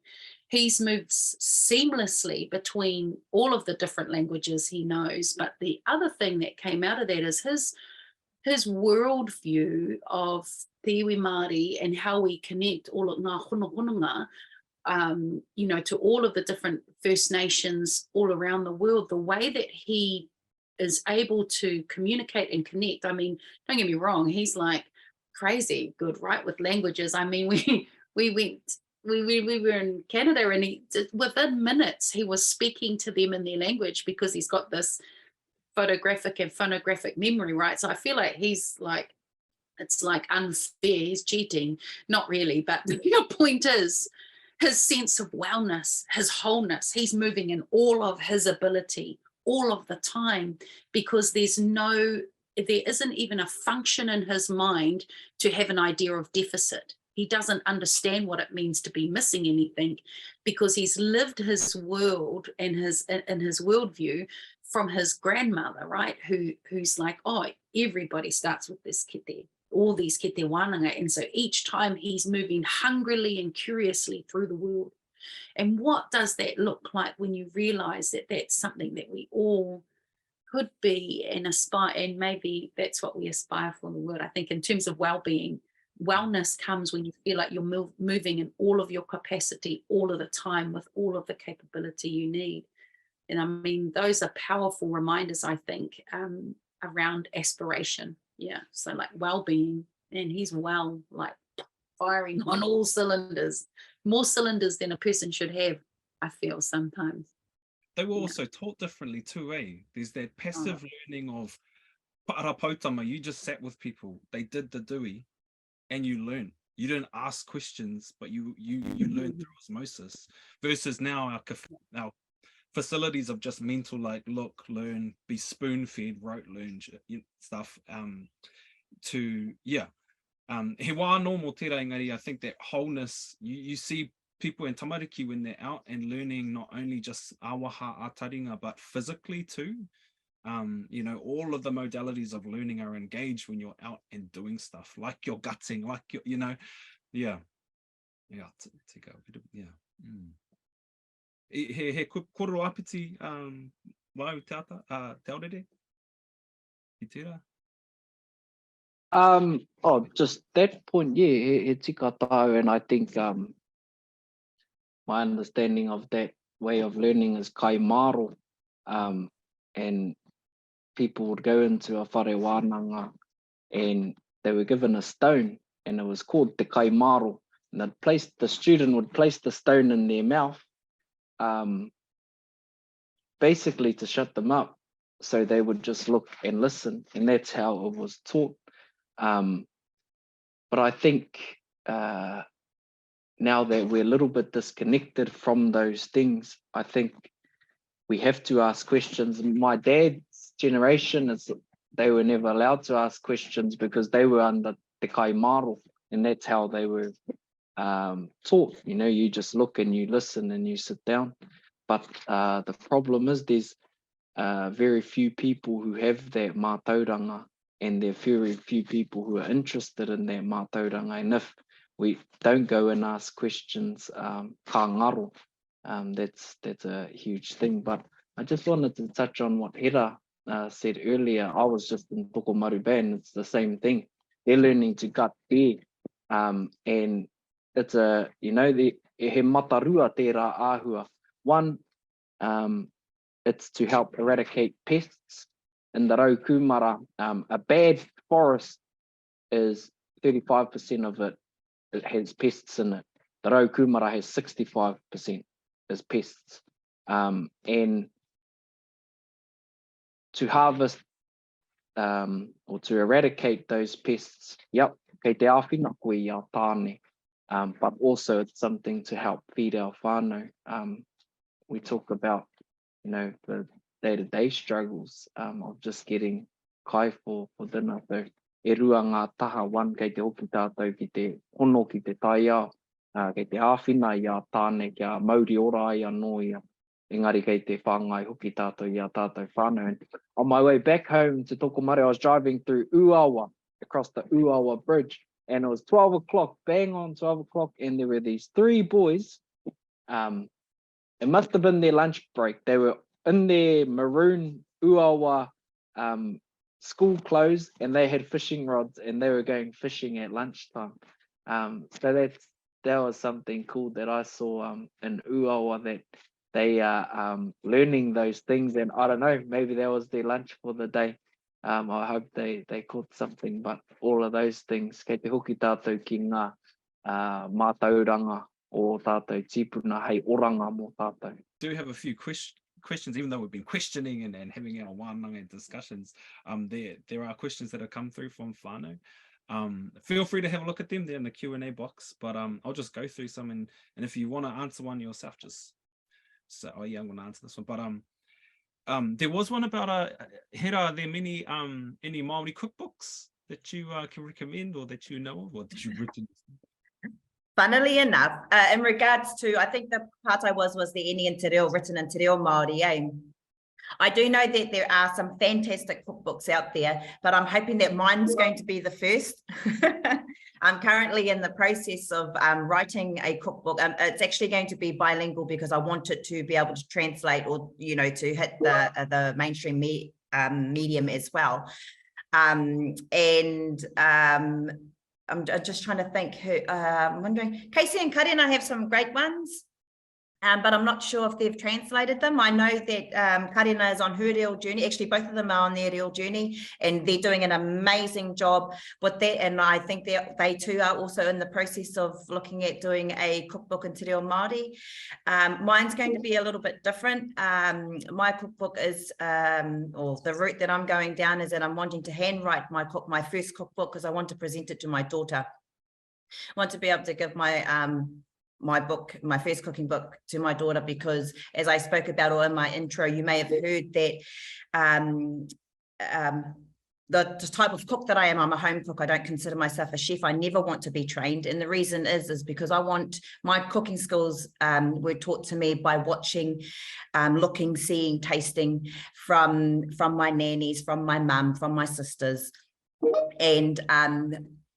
He's moved seamlessly between all of the different languages he knows, but the other thing that came out of that is his worldview of te iwi Māori and how we connect all of ngā hononga, to all of the different First Nations all around the world, the way that he is able to communicate and connect. I mean, don't get me wrong, he's like crazy good, right, with languages. I mean, we were in Canada and within minutes he was speaking to them in their language because he's got this photographic and phonographic memory, right? So I feel like it's like unfair, he's cheating, not really, but the point is his sense of wellness, his wholeness, he's moving in all of his ability all of the time, because there isn't even a function in his mind to have an idea of deficit. He doesn't understand what it means to be missing anything, because he's lived his world and his worldview from his grandmother, right? Who's like, oh, everybody starts with this kete, all these kete wānanga. And so each time he's moving hungrily and curiously through the world. And what does that look like when you realize that that's something that we all could be and aspire, and maybe that's what we aspire for in the world. I think in terms of well-being, wellness comes when you feel like you're moving in all of your capacity all of the time with all of the capability you need. And I mean, those are powerful reminders, I think, around aspiration. Yeah, so like well-being, and he's like firing on all cylinders, more cylinders than a person should have, I feel sometimes. They were also taught differently too, There's that passive learning of parapautama. You just sat with people, they did the dewey, and you learn. You didn't ask questions, but you learn through osmosis. Versus now our facilities of just mental, like look, learn, be spoon-fed, rote learn stuff. He wā normal tērā engari, I think that wholeness, you see people in tamariki when they're out and learning not only just awaha, ātaringa, but physically too. All of the modalities of learning are engaged when you're out and doing stuff, like you're gutting, like you're, He kōrero apiti, wai te aorere? Ki tērā? Just that point, he tika tau, and I think my understanding of that way of learning is kai maro, and people would go into a whare wānanga and they were given a stone, and it was called te kai maro, and the student would place the stone in their mouth, basically to shut them up, so they would just look and listen, and that's how it was taught. But I think now that we're a little bit disconnected from those things, I think we have to ask questions. My dad's generation, they were never allowed to ask questions because they were under te kai maro, and that's how they were taught. You know, you just look and you listen and you sit down. But the problem is there's very few people who have that mātauranga, and there are very few people who are interested in that mātauranga. And if we don't go and ask questions, ka ngaro, that's a huge thing. But I just wanted to touch on what Hera said earlier. I was just in Tokomaru Bay, and it's the same thing. They're learning to gut there, and it's you know, he matarua tērā āhua. One, it's to help eradicate pests in the rau kumara. A bad forest is 35% of it has pests in it. The rau kumara has 65% as pests. And to harvest or to eradicate those pests, kei te āwhina koe I a tāne, but also it's something to help feed our whānau. We talk about, you know, the day-to-day struggles of just getting kai for dinner. So e rua ngā taha, one kei te hoki tātou ki te hono ki te taiao, kei te āwhina I a tāne, kia mauri ora I anō ia. Engari kei te whāngai hoki tātou I a tātou whānau. And on my way back home to Tokomaru, I was driving through Uawa, across the Uawa Bridge, and it was 12 o'clock, bang on 12 o'clock, and there were these three boys. It must have been their lunch break. They were in their maroon Uawa school clothes, and they had fishing rods, and they were going fishing at lunchtime. So that was something cool that I saw in Uawa, that they are learning those things, and I don't know, maybe that was their lunch for the day. I hope they caught something, but all of those things, kei te hoki tātou ki ngā mātauranga o tātou tipuna, hei oranga mō tātou. Do have a few questions, even though we've been questioning and having our wānanga discussions. There are questions that have come through from whānau. Feel free to have a look at them. They're in the Q&A box, but I'll just go through some, and if you want to answer one yourself, just so I'm going to answer this one. But there was one about Hera, are there many any Māori cookbooks that you can recommend, or that you know of, or that you've written? Funnily enough, in regards to, I think the part I was there any in te reo, written in te reo Māori, I do know that there are some fantastic cookbooks out there, but I'm hoping that mine's going to be the first. I'm currently in the process of writing a cookbook. It's actually going to be bilingual because I want it to be able to translate, or, you know, to hit the mainstream medium as well. I'm just trying to think who, I'm wondering, Casey and Karina have some great ones, but I'm not sure if they've translated them. I know that Karina is on her real journey. Actually, both of them are on their real journey, and they're doing an amazing job with that. And I think they too are also in the process of looking at doing a cookbook in te reo Māori. Mine's going to be a little bit different. My cookbook is, or the route that I'm going down is that I'm wanting to handwrite my first cookbook, because I want to present it to my daughter. I want to be able to give my first cooking book to my daughter, because as I spoke about, or in my intro, you may have heard that the type of cook that I am, I'm a home cook. I don't consider myself a chef. I never want to be trained. And the reason is because I want my cooking skills were taught to me by watching, looking, seeing, tasting from my nannies, from my mum, from my sisters. And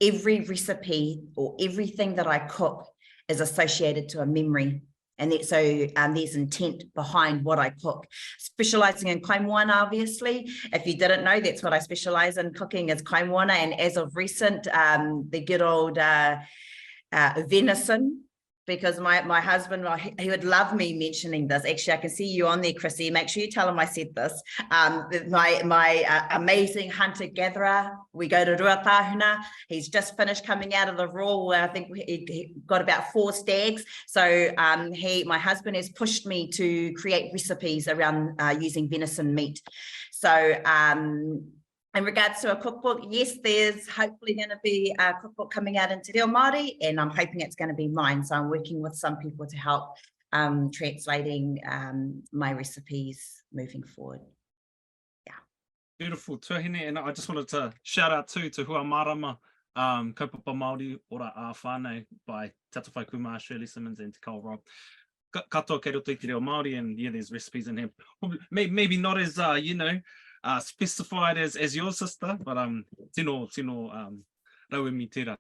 every recipe or everything that I cook is associated to a memory. And so there's intent behind what I cook. Specializing in kaimoana, obviously. If you didn't know, that's what I specialize in cooking, is kaimoana. And as of recent, the good old venison, because my husband, he would love me mentioning this. Actually, I can see you on there, Chrissy. Make sure you tell him I said this. My amazing hunter-gatherer, we go to Ruatahuna. He's just finished coming out of the raw. I think he got about 4 stags. So my husband has pushed me to create recipes around using venison meat. So in regards to a cookbook, yes, there's hopefully going to be a cookbook coming out in Te Reo Māori, and I'm hoping it's going to be mine. So I'm working with some people to help translating my recipes moving forward. Yeah. Beautiful, tuahine, and I just wanted to shout out to Hua Marama, Kaupapa Māori Ora A Whānau by Tata Whai Kumar, Shirley Simmons and Te Kōrero. Katoa kei roto i Te Reo Māori, and yeah, there's recipes in here. Maybe not as, specified as your sister, but tino rau mi tira.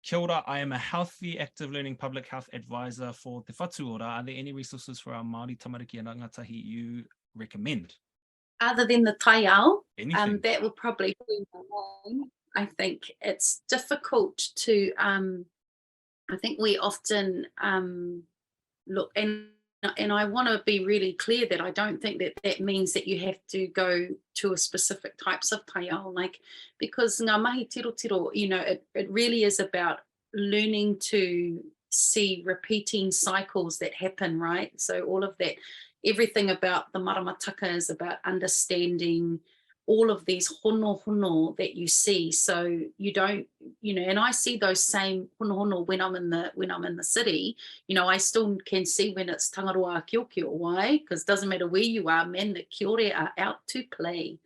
Kia ora, I am a healthy, active learning public health advisor for Te Whatu Ora. Are there any resources for our Māori tamariki and rangatahi you recommend? Other than the tai ao, Anything? that would probably be one. I think it's difficult to, I think we often look, and I want to be really clear that I don't think that means that you have to go to a specific types of tai ao, like, because ngā mahi tiro, it really is about learning to see repeating cycles that happen, right? So all of that, everything about the maramataka is about understanding all of these hono that you see. So you don't, and I see those same hono when I'm in the city. I still can see when it's tangaroa kiokio. Why? Because it doesn't matter where you are, men, the kiore are out to play.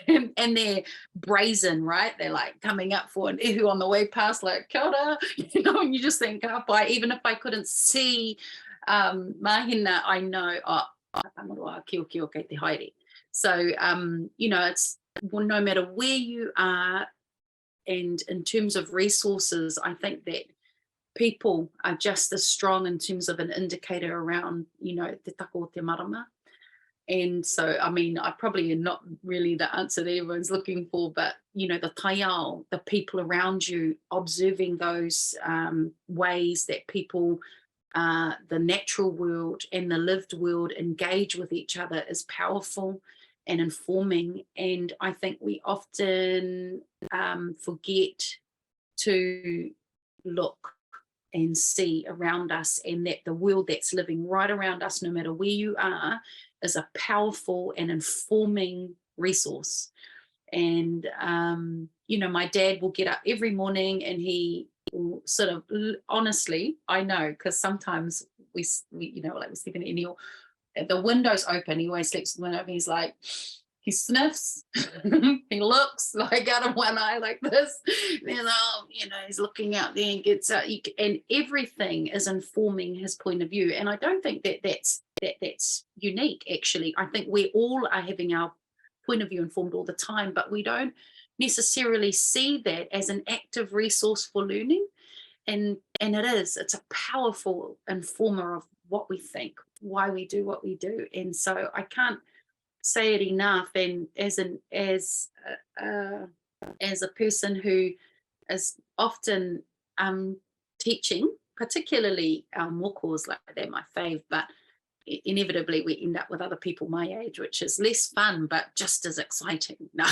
and they're brazen, right? They're like coming up for an ihu on the way past, like kia ora, and you just think, even if I couldn't see mahina, I know, tangaroa kiokio kei te haere. So, it's no matter where you are, and in terms of resources, I think that people are just as strong in terms of an indicator around, te tako o te marama. And so, I probably am not really the answer that everyone's looking for, but, the tai ao, the people around you, observing those ways that people, the natural world and the lived world engage with each other is powerful and informing. And I think we often forget to look and see around us, and that the world that's living right around us, no matter where you are, is a powerful and informing resource. And, my dad will get up every morning and he will sort of, honestly, I know, because sometimes we like we're sleeping in your, the window's open, he always sleeps with the window open, he's like, he sniffs, he looks like out of one eye like this, and he's looking out there and gets out, and everything is informing his point of view. And I don't think that's unique, actually. I think we all are having our point of view informed all the time, but we don't necessarily see that as an active resource for learning. And it's a powerful informer of what we think, why we do what we do. And so I can't say it enough. And as a person who is often teaching, particularly our mokos, like they're my fave, but inevitably we end up with other people my age, which is less fun but just as exciting. No,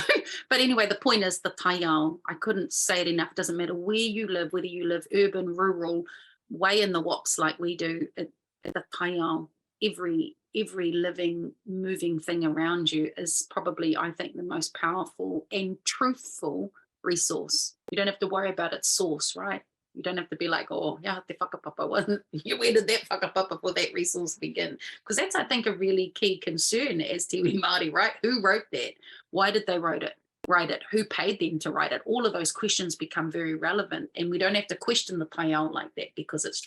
but anyway, the point is the tai ao. I couldn't say it enough. It doesn't matter where you live, whether you live urban, rural, way in the wops like we do, the tai ao, every living, moving thing around you is probably, I think, the most powerful and truthful resource. You don't have to worry about its source, right? You don't have to be like, oh, yeah, te whakapapa wasn't, where did that whakapapa for that resource begin? Because that's, I think, a really key concern as Tiwi Māori, right? Who wrote that? Why did they write it? Who paid them to write it? All of those questions become very relevant, and we don't have to question the tai ao like that, because it's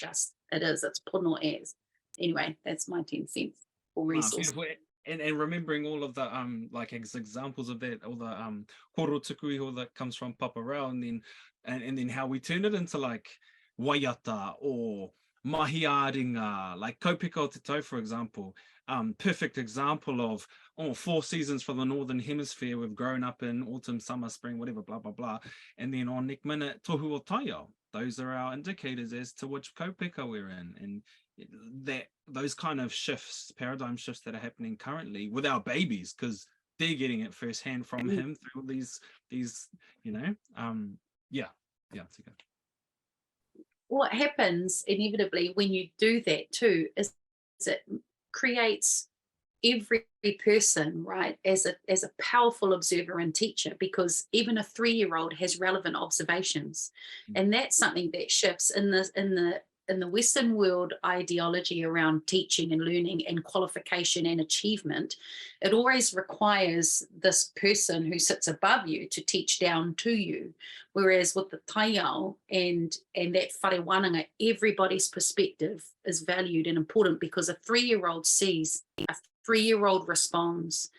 pono as. Anyway, that's my 10 cents for resources. And remembering all of the like examples of that, all the koro tukui, all that comes from Papa Rao, and then how we turn it into like waiata or mahi āringa, like kaupeka o te tau, for example. Perfect example of 4 seasons for the Northern Hemisphere we've grown up in: autumn, summer, spring, whatever, blah, blah, blah. And then on next minute, tohu o tai ao. Those are our indicators as to which kaupeka we're in. And that those kind of shifts, paradigm shifts that are happening currently with our babies, because they're getting it firsthand from him through these What happens inevitably when you do that too is it creates every person, right, as a powerful observer and teacher, because even a 3-year-old has relevant observations. And that's something that shifts in the Western world ideology around teaching and learning and qualification and achievement. It always requires this person who sits above you to teach down to you. Whereas with the taiao and that whare wānanga, everybody's perspective is valued and important, because a 3-year-old sees, a 3-year-old responds,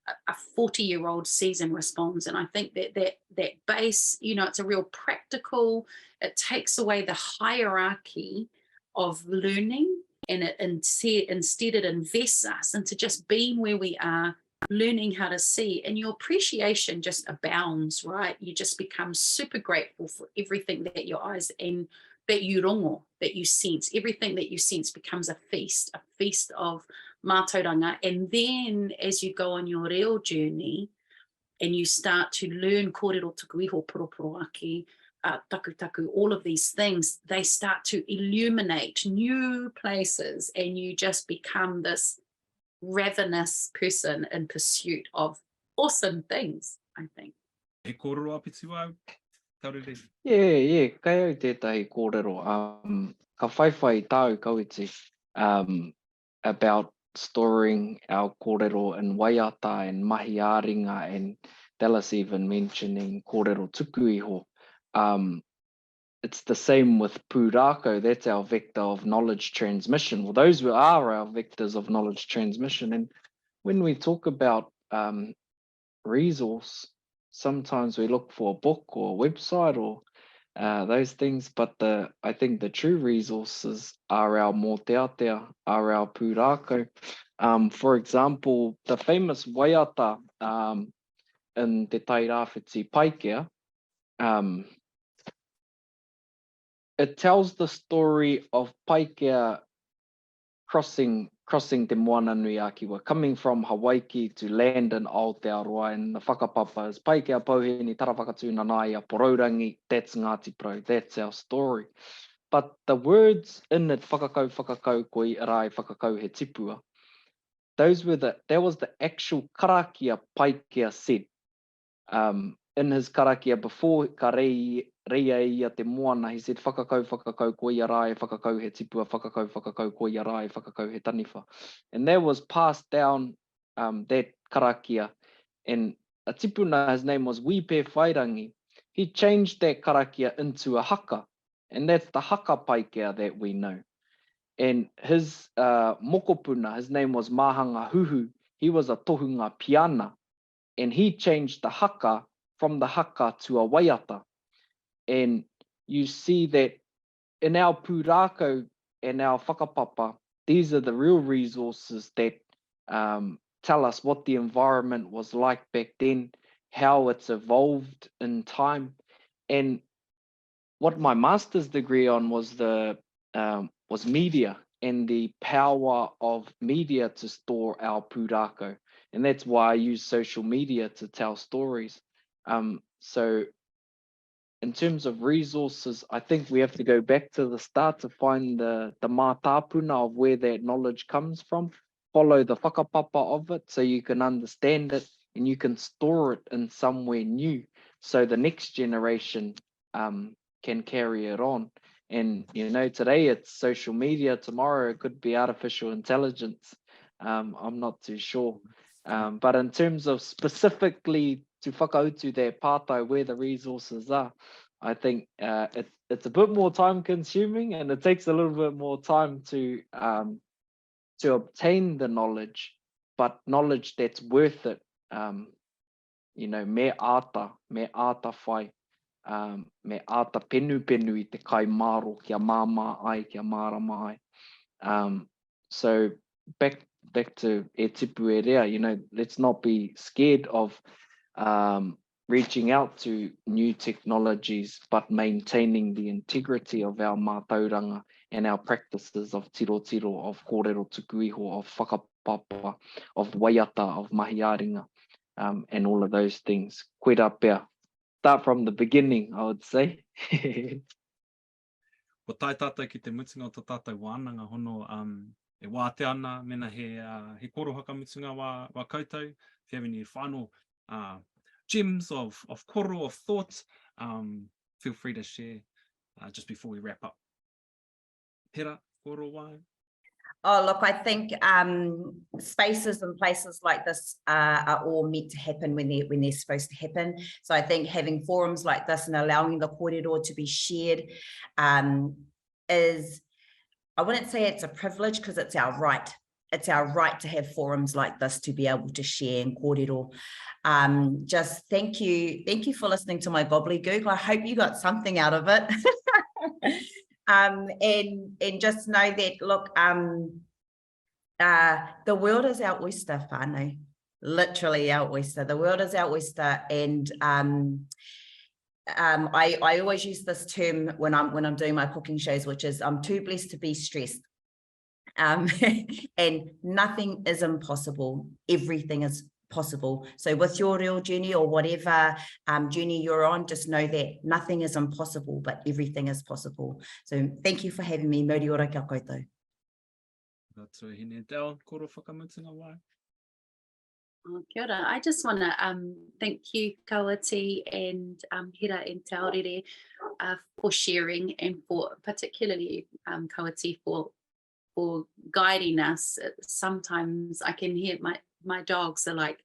a 40-year-old sees and responds. And I think that base, you know, it's a real practical, it takes away the hierarchy of learning, and instead it invests us into just being where we are, learning how to see, and your appreciation just abounds, right? You just become super grateful for everything that your eyes and that you rongo, that you sense. Everything that you sense becomes a feast of mātauranga. And then as you go on your real journey and you start to learn kōrero tuku iho, poroporo ake, taku, all of these things, they start to illuminate new places, and you just become this ravenous person in pursuit of awesome things, I think. E kōrero apiti wau, taurere. Yeah, kai au tētahi kōrero. Ka whaiwhai tāu kauiti about storing our kōrero in waiata and mahi āringa, and Dallas even mentioning kōrero tuku iho. It's the same with pūrākau. That's our vector of knowledge transmission. Well, those are our vectors of knowledge transmission. And when we talk about resource, sometimes we look for a book or a website or those things, but I think the true resources are our mōteatea, are our pūrākau. For example, the famous waiata in Te Tairāwhiti Paikea, it tells the story of Paikea crossing Te Moananui-a-Kiwa, coming from Hawaii to land in Aotearoa, and the whakapapa is Paikea Pauheni Tarawhakatūna Ngāti Porou, that's Ngāti Porou, that's our story. But the words in it, whakakau koi arai whakakau he tipua, that was the actual karakia Paikea said. In his karakia before ka reia ia te moana, he said whakakau koi arai, whakakau he tipua, whakakau koi arai, whakakau he taniwha. And that was passed down, that karakia. And a tipuna, his name was Pewhairangi. He changed that karakia into a haka. And that's the haka Paikea that we know. And his mokopuna, his name was Mahanga Huhu. He was a tohunga piana. And he changed the haka from the haka to a waiata. And you see that in our pūrākau and our whakapapa, these are the real resources that tell us what the environment was like back then, how it's evolved in time. And what my master's degree on was was media and the power of media to store our pūrākau. And that's why I use social media to tell stories. So in terms of resources, I think we have to go back to the start to find the mātāpuna of where that knowledge comes from, follow the whakapapa of it so you can understand it and you can store it in somewhere new so the next generation can carry it on. And, you know, today it's social media, tomorrow it could be artificial intelligence. I'm not too sure. But in terms of specifically to whakautu that pātai where the resources are, I think it's a bit more time consuming and it takes a little bit more time to obtain the knowledge, but knowledge that's worth it. You know, me ata whai, me ata penu I te kai maro, kia māma ai, kia mārama ai. So back to e tipu e rea, you know, let's not be scared of reaching out to new technologies, but maintaining the integrity of our mātauranga and our practices of tiro, of kōrero tuku iho, of whakapapa, of waiata, of mahi āringa, and all of those things. Koera pea. Start from the beginning, I would say. Ko tai tātou ki te mutunga o tō tātou wānanga hono, e wā te ana, mena he koro hakamutunga wā koutou. If you have any final gems of koro, of thought, feel free to share just before we wrap up. Hera, koro wai? Oh, look, I think spaces and places like this are all meant to happen when they're supposed to happen. So I think having forums like this and allowing the kōrero to be shared is, I wouldn't say it's a privilege, because it's our right. It's our right to have forums like this to be able to share and kōrero. Just thank you for listening to my gobbledygook. I hope you got something out of it. And just know that, look, the world is our oyster, whānau. Literally our oyster. The world is our oyster, and I always use this term when I'm doing my cooking shows, which is I'm too blessed to be stressed. And nothing is impossible. Everything is possible. So with your real journey or whatever journey you're on, just know that nothing is impossible, but everything is possible. So thank you for having me. Mauri ora kia koutou. Kia ora. I just want to thank you, Kawati and Hera and Te Aorere for sharing, and for particularly Kawati for guiding us. Sometimes I can hear my dogs are like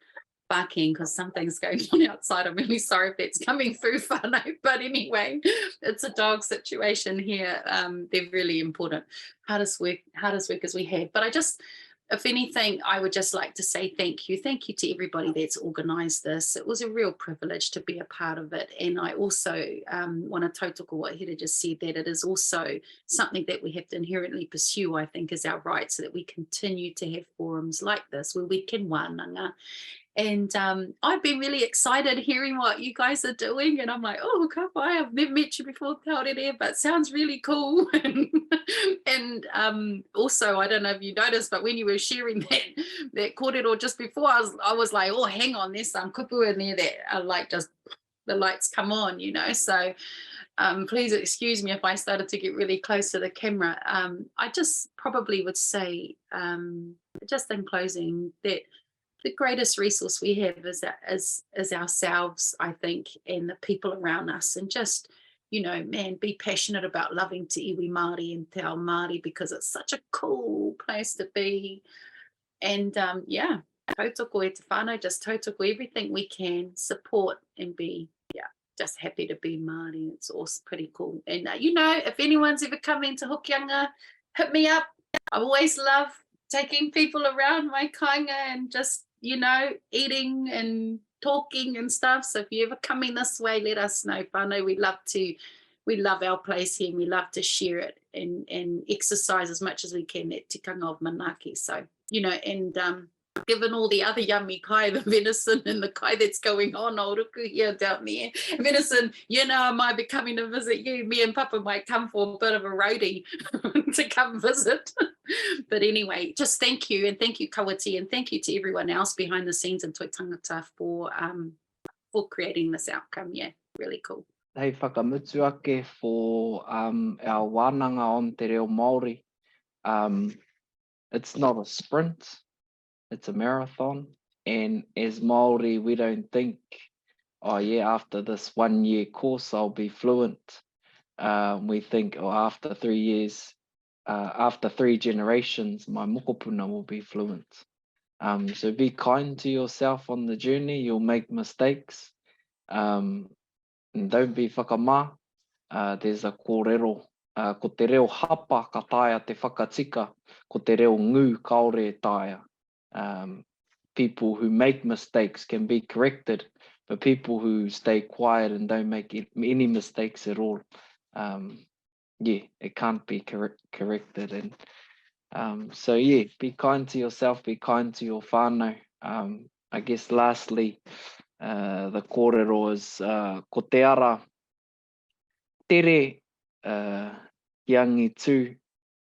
barking because something's going on outside. I'm really sorry if it's coming through, whānau, but anyway, it's a dog situation here. They're really important. Hardest work as we have. But if anything, I would just like to say thank you. Thank you to everybody that's organised this. It was a real privilege to be a part of it. And I also want to tautoko what Hera just said, that it is also something that we have to inherently pursue, I think, is our right, so that we continue to have forums like this where we can wānanga. And I've been really excited hearing what you guys are doing, and I'm like, oh, ka whai, I've never met you before, Te Aorere, but sounds really cool. And also, I don't know if you noticed, but when you were sharing that kōrero just before, I was like, oh, hang on, there's some kupu in there that are like just the lights come on, you know. So please excuse me if I started to get really close to the camera. I just probably would say, just in closing, that the greatest resource we have is ourselves, I think, and the people around us. And just, you know, man, be passionate about loving te iwi Māori and te ao Māori, because it's such a cool place to be. And yeah, tautoko e te whānau, just tautoko everything we can, support and be, just happy to be Māori. It's also pretty cool. And you know, if anyone's ever come into Hokianga, hit me up. I always love taking people around my kainga and just, you know, eating and talking and stuff. So if you're ever coming this way, let us know, whānau. We love our place here, and we love to share it and exercise as much as we can that tikanga of Manaaki. So, you know, and given all the other yummy kai, the venison and the kai that's going on, Ōruku here down there, venison, you know, I might be coming to visit you. Me and Papa might come for a bit of a roadie to come visit. But anyway, just thank you, and thank you, Kawati, and thank you to everyone else behind the scenes in Toi Tangata for creating this outcome. Yeah, really cool. Hei whakamutu ake for our wānanga on te reo Māori. It's not a sprint, it's a marathon. And as Māori, we don't think, oh yeah, after this 1 year course, I'll be fluent. We think, oh, after 3 years, after 3 generations, my mokopuna will be fluent. So be kind to yourself on the journey. You'll make mistakes. And don't be whakamā. There's a kōrero. Ko te reo hapa ka taia te whakatika. Ko te reo ngū kaore taia. People who make mistakes can be corrected, but people who stay quiet and don't make any mistakes at all, yeah, it can't be corrected. And so yeah, be kind to yourself, be kind to your whānau. I guess lastly, the kōrero is ko te ara tere ki angi tū,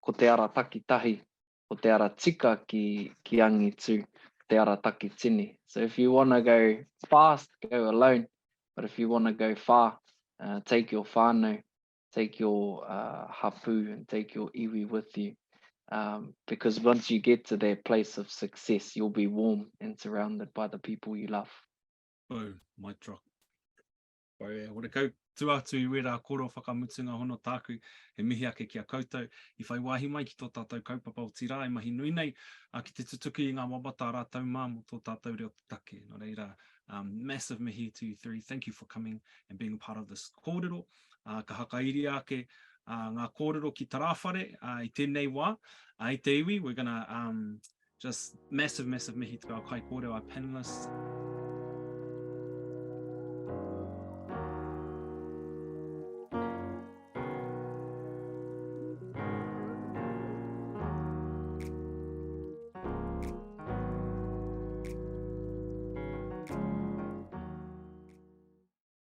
ko te ara takitahi, ko te ara tika ki angi tū, te ara taki tini. So if you want to go fast, go alone. But if you want to go far, take your whānau, take your hapu, and take your iwi with you. because once you get to that place of success, you'll be warm and surrounded by the people you love. Oh, my drop. Oh, yeah, ora kau tu atu I wera koro whakamutunga hono tāku, he mihi ake kia koutou. I whai wāhi mai ki tō tātou kaupapa o tirā, e mahi nui nei, ki te tutuki I ngā wabata rātau mā mo tō tātou reo te take. Nō reira, massive mihi to you three. Thank you for coming and being a part of this kōrero. Ka hakairi ake ngā kōrero ki tā rāwhare, I tēnei wā, I te iwi, we're gonna just massive mihi to our kai kōrero, our panelists.